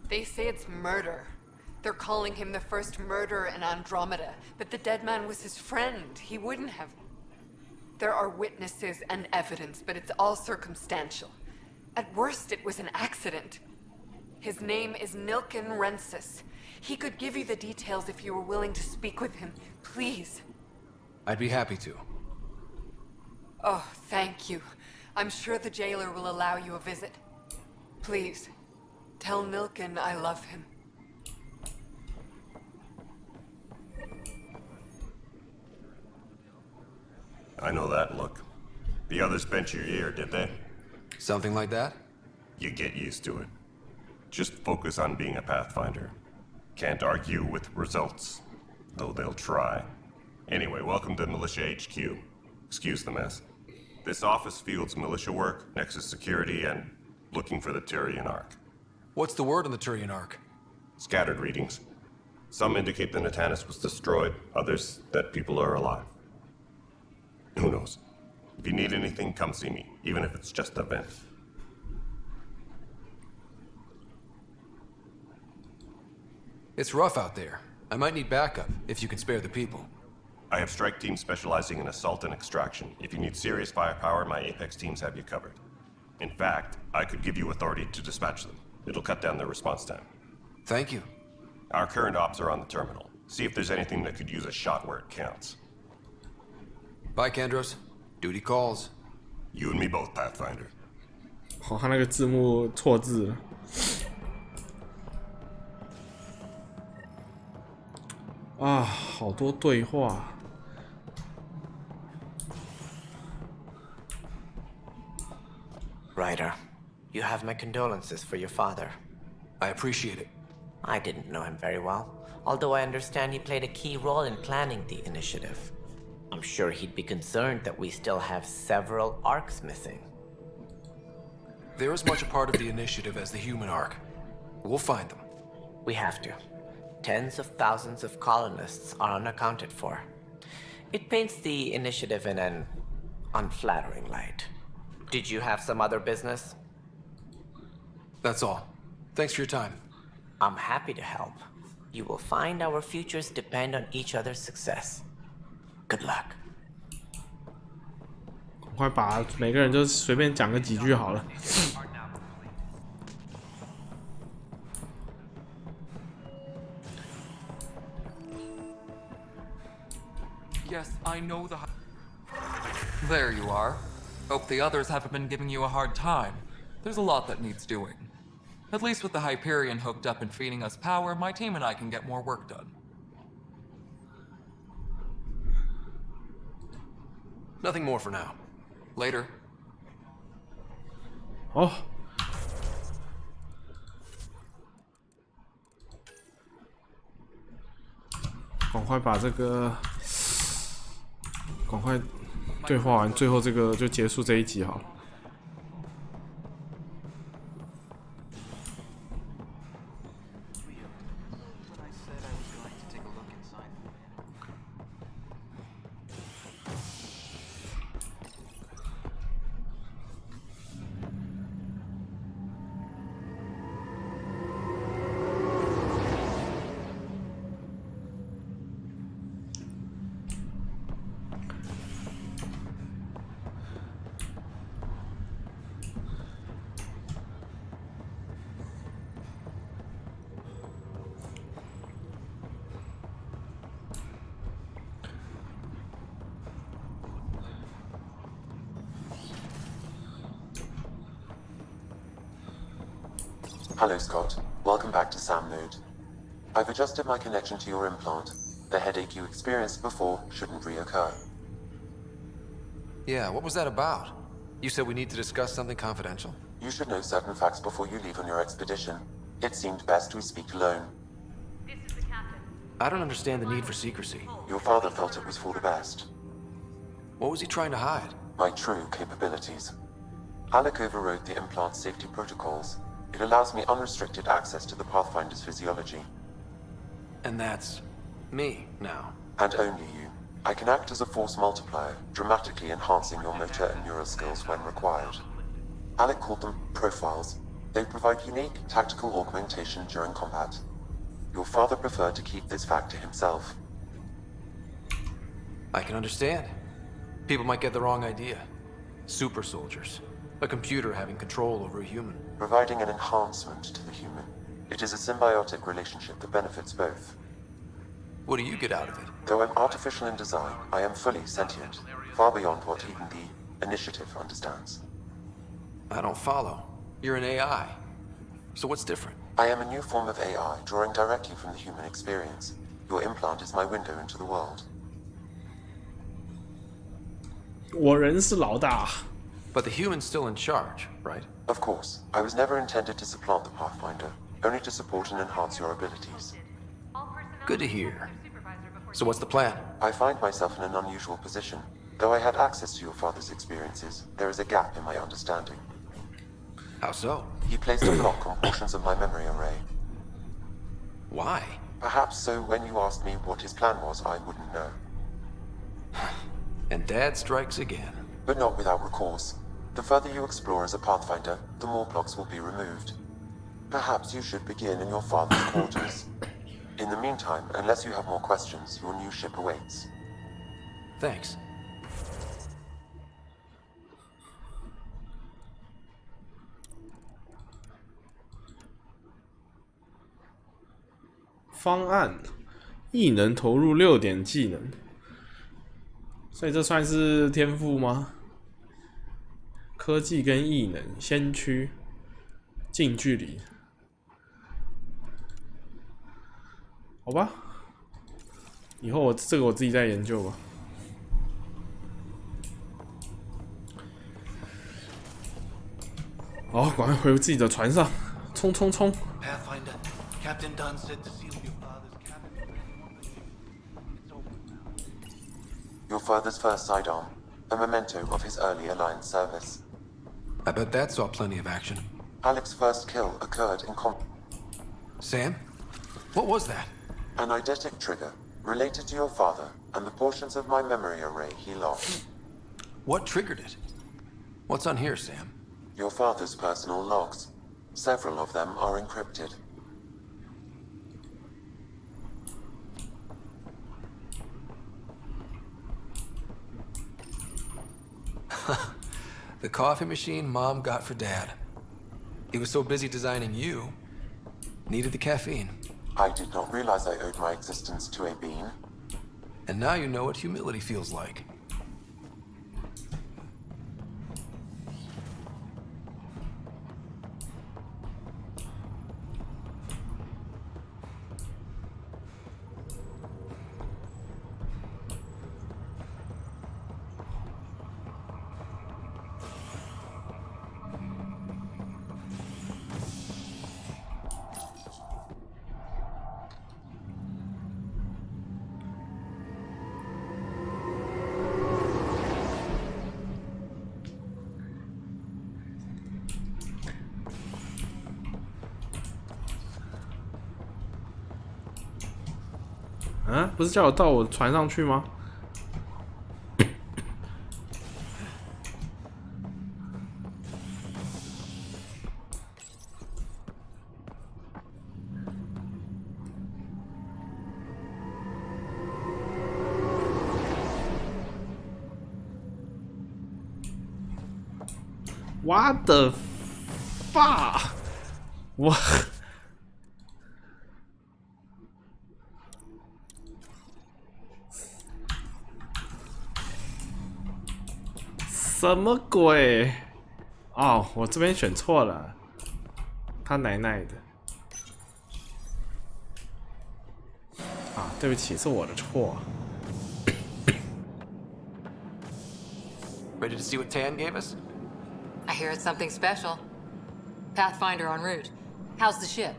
They say it's murder. They're calling him the first murderer in Andromeda, but the dead man was his friend. He wouldn't have... There are witnesses and evidence, but it's all circumstantial. At worst, it was an accident. His name is Nilken Rensis. He could give you the details if you were willing to speak with him. Please. I'd be happy to. Oh, thank you. I'm sure the jailer will allow you a visit. Please, tell Nilken I love him. I know that look. The others bent your ear, did they? Something like that? You get used to it. Just focus on being a Pathfinder. Can't argue with results, though they'll try. Anyway, welcome to Militia HQ. Excuse the mess. This office fields militia work, Nexus security, and looking for the Turian Ark. What's the word on the Turian Ark? Scattered readings. Some indicate the Natanus was destroyed, others that people are alive. Who knows? If you need anything, come see me, even if it's just a vent. It's rough out there. I might need backup, if you can spare the people. I have strike teams specializing in assault and extraction. If you need serious firepower, my Apex teams have you covered. In fact, I could give you authority to dispatch them. It'll cut down their response time. Thank you. Our current ops are on the terminal. See if there's anything that could use a shot where it counts. Bye, Kandros. Duty calls. You and me both, Pathfinder. 好，他那个字幕错字了。啊，好多对话。Ryder, you have my condolences for your father. I appreciate it. I didn't know him very well, although I understand he played a key role in planning the initiative. I'm sure he'd be concerned that we still have several arcs missing. They're as much a part of the initiative as the human arc. We'll find them. We have to. Tens of thousands of colonists are unaccounted for. It paints the initiative in an unflattering light. Did you have some other business? That's all. Thanks for your time. I'm happy to help. You will find our futures depend on each other's success. Good luck. 快把每个人就随便讲个几句好了。Yes, I know the... There you are. Hope the others haven't been giving you a hard time. There's a lot that needs doing. At least with the Hyperion hooked up and feeding us power, my team and I can get more work done. Nothing more for now. Later. 哦。赶快把这个，赶快对话完，最后这个就结束这一集好了。Hello, Scott. Welcome back to SAM mode. I've adjusted my connection to your implant. The headache you experienced before shouldn't reoccur. Yeah, what was that about? You said we need to discuss something confidential? You should know certain facts before you leave on your expedition. It seemed best we speak alone. I don't understand the need for secrecy. Your father felt it was for the best. What was he trying to hide? My true capabilities. Alec overrode the implant's safety protocols. It allows me unrestricted access to the Pathfinder's physiology. And that's me now. And only you. I can act as a force multiplier, dramatically enhancing your motor and neural skills when required. Alec called them profiles. They provide unique tactical augmentation during combat. Your father preferred to keep this fact to himself. I can understand. People might get the wrong idea. Super soldiers. A computer having control over a human. Providing an enhancement to the human. It is a symbiotic relationship that benefits both. What do you get out of it? Though I'm artificial in design, I am fully sentient, far beyond what even the Initiative understands. I don't follow. You're an AI. So what's different? I am a new form of AI, drawing directly from the human experience. Your implant is my window into the world. 我人是老大。 But the human's still in charge, right? Of course. I was never intended to supplant the Pathfinder, only to support and enhance your abilities. Good to hear. So what's the plan? I find myself in an unusual position. Though I had access to your father's experiences, there is a gap in my understanding. How so? He placed a block on portions of my memory array. Why? Perhaps so when you asked me what his plan was, I wouldn't know. And Dad strikes again. But not without recourse. The further you explore as a Pathfinder, the more blocks will be removed. Perhaps you should begin in your father's quarters. In the meantime, unless you have more questions, your new ship awaits. Thanks. 方案，异能投入6点技能，所以这算是天赋吗？科技跟异能，先驱，近距离，好吧，以后这个我自己再研究吧。好，赶快回自己的船上，冲冲冲！ Pathfinder, Captain Dunn said to seal your father's cabin. Your father's first sidearm, a memento of his early Alliance service. I bet that saw plenty of action. Alec's first kill occurred in Sam? What was that? An eidetic trigger, related to your father and the portions of my memory array he lost. What triggered it? What's on here, Sam? Your father's personal logs. Several of them are encrypted. The coffee machine Mom got for Dad. He was so busy designing you, needed the caffeine. I did not realize I owed my existence to a bean. And now you know what humility feels like.啊，不是叫我到我船上去吗？What the fuck？ 我。 什么鬼？哦，我这边选错了，他奶奶的！啊，对不起，是我的错。Ready to see what Tan gave us? I hear it's something special. Pathfinder en route. How's the ship?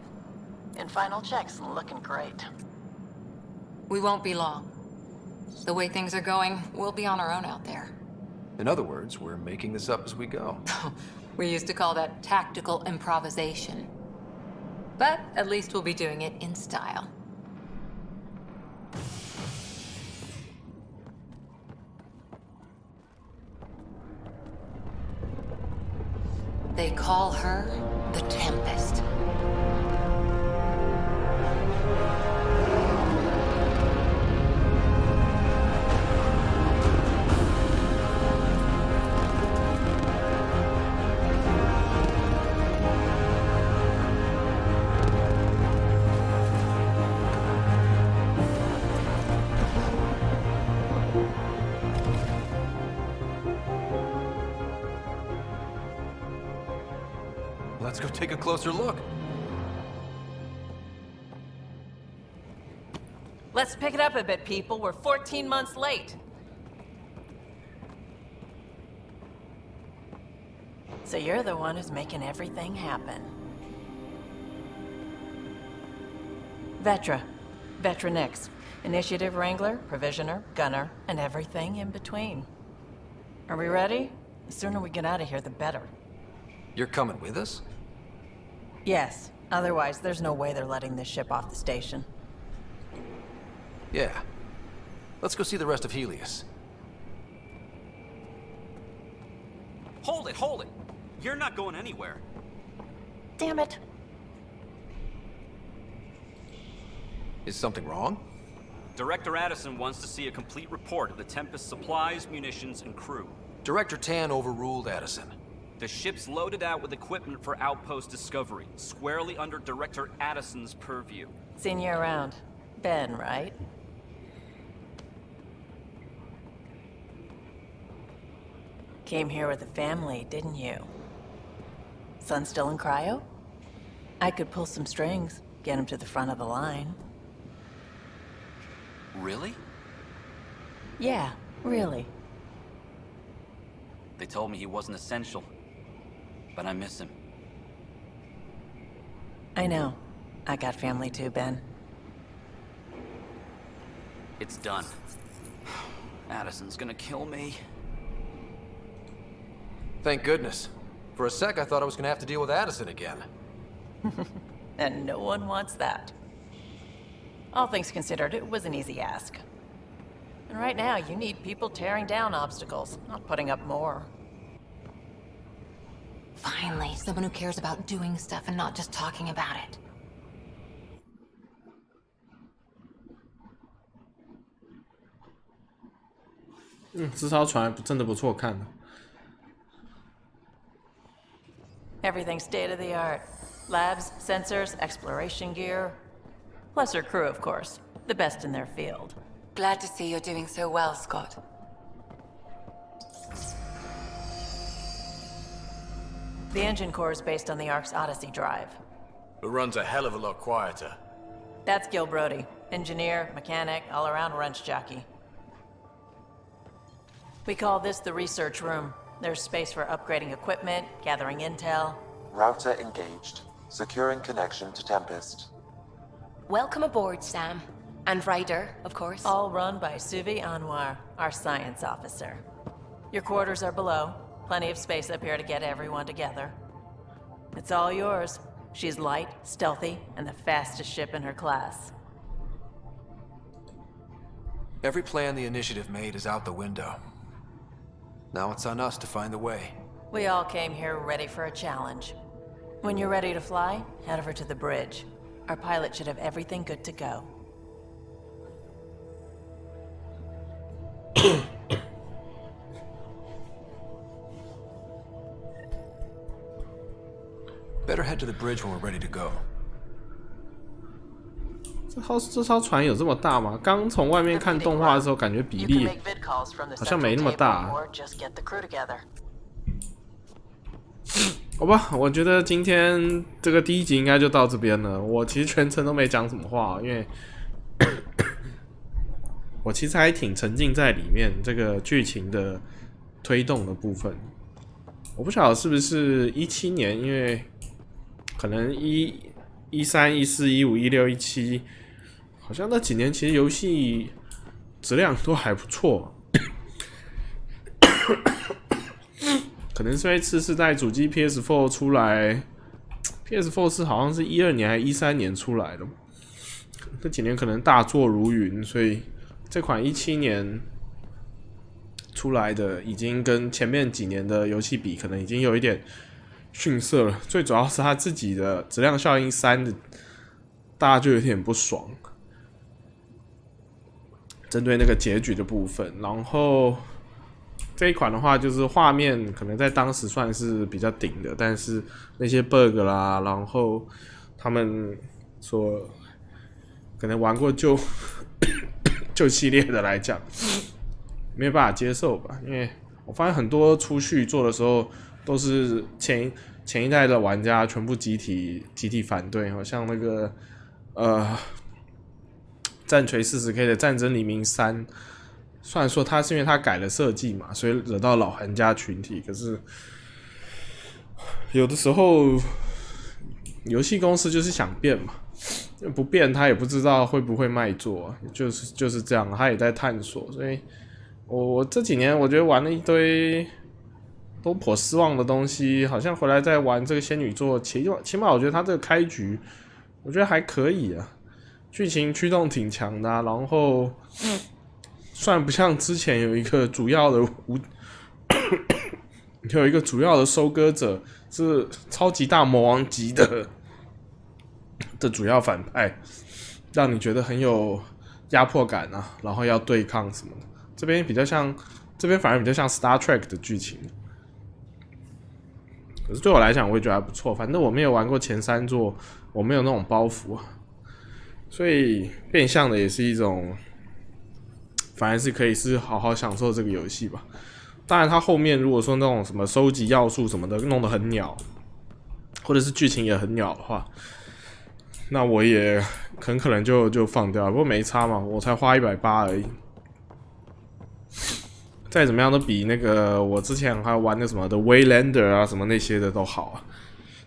In final checks, looking great. We won't be long. The way things are going, we'll be on our own out there. In other words, we're making this up as we go. We used to call that tactical improvisation. But at least we'll be doing it in style. They call her the Tempest. Let's go take a closer look. Let's pick it up a bit, people. We're 14 months late. So you're the one who's making everything happen. Vetra. Vetronix. Initiative Wrangler, Provisioner, Gunner, and everything in between. Are we ready? The sooner we get out of here, the better. You're coming with us? Yes. Otherwise, there's no way they're letting this ship off the station. Yeah. Let's go see the rest of Helios. Hold it, hold it! You're not going anywhere. Damn it. Is something wrong? Director Addison wants to see a complete report of the Tempest's supplies, munitions, and crew. Director Tan overruled Addison. The ship's loaded out with equipment for outpost discovery, squarely under Director Addison's purview. Seen you around. Ben, right? Came here with a family, didn't you? Son still in cryo? I could pull some strings, get him to the front of the line. Really? Yeah, really. They told me he wasn't essential, but I miss him. I know. I got family too, Ben. It's done. Addison's gonna kill me. Thank goodness. For a sec, I thought I was gonna have to deal with Addison again. And no one wants that. All things considered, it was an easy ask. And right now, you need people tearing down obstacles, not putting up more. Finally, someone who cares about doing stuff and not just talking about it.嗯，这艘船真的不错看的。Everything state of the art. Labs, sensors, exploration gear. Plus her crew, of course. The best in their field. Glad to see you're doing so well, Scott. The engine core is based on the Ark's Odyssey drive. It runs a hell of a lot quieter. That's Gil Brody. Engineer, mechanic, all-around wrench jockey. We call this the research room. There's space for upgrading equipment, gathering intel. Router engaged. Securing connection to Tempest. Welcome aboard, Sam. And Ryder, of course. All run by Suvi Anwar, our science officer. Your quarters are below. Plenty of space up here to get everyone together. It's all yours. She's light, stealthy, and the fastest ship in her class. Every plan the Initiative made is out the window. Now it's on us to find the way. We all came here ready for a challenge. When you're ready to fly, head over to the bridge. Our pilot should have everything good to go. Better head to the bridge when we're ready to go. 这艘船有这么大吗？刚从外面看动画的时候，感觉比例好像没那么大。好吧，我觉得今天这个第一集应该就到这边了。我其实全程都没讲什么话，因为我其实还挺沉浸在里面这个剧情的推动的部分。我不晓得是不是17年，因为可能13、14、15、16、17，好像那几年其实游戏质量都还不错。可能是因为次世代主机 PS4 出来 ，PS4 是好像是12年还是13年出来的，这几年可能大作如云，所以这款17年出来的已经跟前面几年的游戏比，可能已经有一点逊色了。最主要是它自己的质量效应3的，大家就有点不爽。针对那个结局的部分，然后这一款的话，就是画面可能在当时算是比较顶的，但是那些 bug 啦，然后他们所可能玩过旧系列的来讲，没有办法接受吧？因为我发现很多出续做的时候，都是前一代的玩家全部集体反对，好像那个战锤 40K 的战争黎明3，虽然说它是因为它改了设计嘛，所以惹到老玩家群体，可是有的时候游戏公司就是想变嘛，不变他也不知道会不会卖座，就是这样，他也在探索，所以我这几年我觉得玩了一堆都颇失望的东西，好像回来再玩这个仙女座，起码我觉得它这个开局我觉得还可以啊，剧情驱动挺强的啊，然后虽然不像之前有一个主要的收割者是超级大魔王级的主要反派，让你觉得很有压迫感啊，然后要对抗什么的。这边反而比较像 Star Trek 的剧情，可是对我来讲，我也觉得还不错。反正我没有玩过前3座，我没有那种包袱，所以变相的也是一种，反而是可以是好好享受这个游戏吧。当然，它后面如果说那种什么收集要素什么的弄得很鸟，或者是剧情也很鸟的话，那我也很可能就放掉，不过没差嘛，我才花180而已。再怎么样都比那个我之前还玩的什么的 Waylander 啊什么那些的都好啊。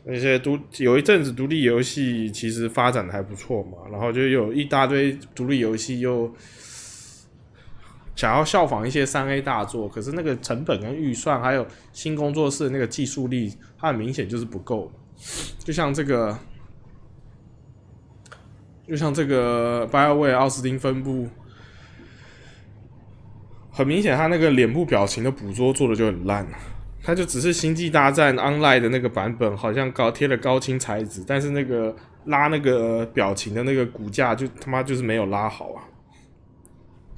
那些有一阵子独立游戏其实发展的还不错嘛，然后就有一大堆独立游戏又想要效仿一些3A 大作，可是那个成本跟预算还有新工作室的那个技术力，它很明显就是不够。就像这个 BioWare 奥斯汀分部，很明显他那个脸部表情的捕捉做的就很烂，他就只是星际大战 Online 的那个版本好像贴了高清材质，但是那个拉那个表情的那个骨架就他妈就是没有拉好啊。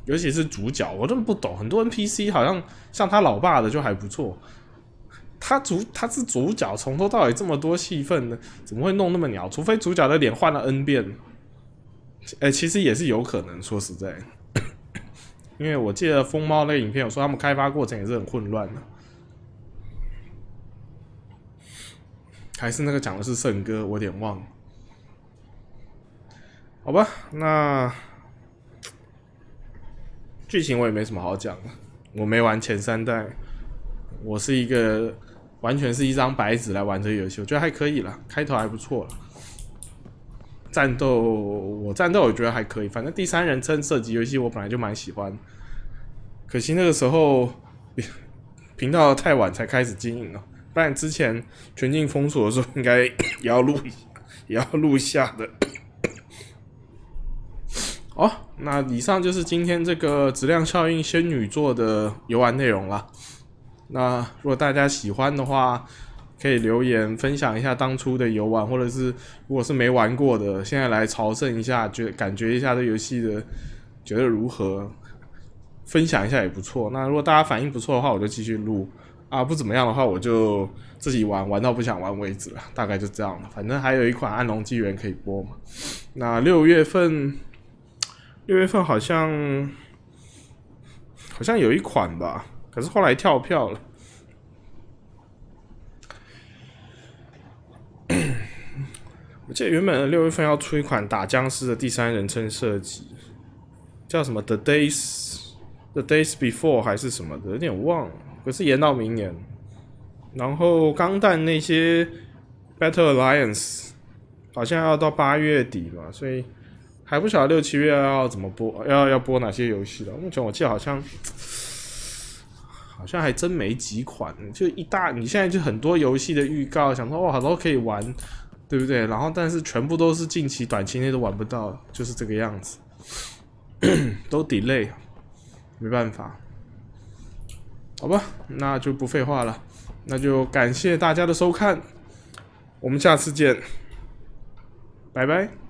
尤其是主角，我真的不懂，很多 NPC 好像他老爸的就还不错，他是主角，从头到尾这么多戏份呢，怎么会弄那么鸟？除非主角的脸换了 N 遍，其实也是有可能，说实在，因为我记得疯猫那个影片有说他们开发过程也是很混乱的，还是那个讲的是圣歌，我有点忘了。好吧，那剧情我也没什么好讲的，我没玩前3代，我是完全是一张白纸来玩这个游戏，我觉得还可以啦，开头还不错啦。战斗我觉得还可以，反正第3人称射击游戏我本来就蛮喜欢，可惜那个时候频道太晚才开始经营了，不然之前全境封锁的时候应该也要录一下的。好，那以上就是今天这个质量效应仙女座的游玩内容啦。那如果大家喜欢的话，可以留言分享一下当初的游玩，或者是如果是没玩过的，现在来朝圣一下，感觉一下这游戏的觉得如何，分享一下也不错。那如果大家反应不错的话，我就继续录啊；不怎么样的话，我就自己玩到不想玩为止了，大概就这样了。反正还有一款暗龙纪元可以播嘛。那6月份好像有一款吧，可是后来跳票了。我记得原本6月份要出一款打僵尸的第3人称射击，叫什么 The Days Before 还是什么的，有点忘了，可是延到明年。然后钢弹那些 Battle Alliance 好像要到8月底嘛，所以还不晓得6、7月要怎么播，要播哪些游戏了。目前我记得好像还真没几款，就你现在就很多游戏的预告，想说好多可以玩，对不对？然后但是全部都是近期短期内都玩不到，就是这个样子，都 delay， 没办法。好吧，那就不废话了，那就感谢大家的收看，我们下次见，拜拜。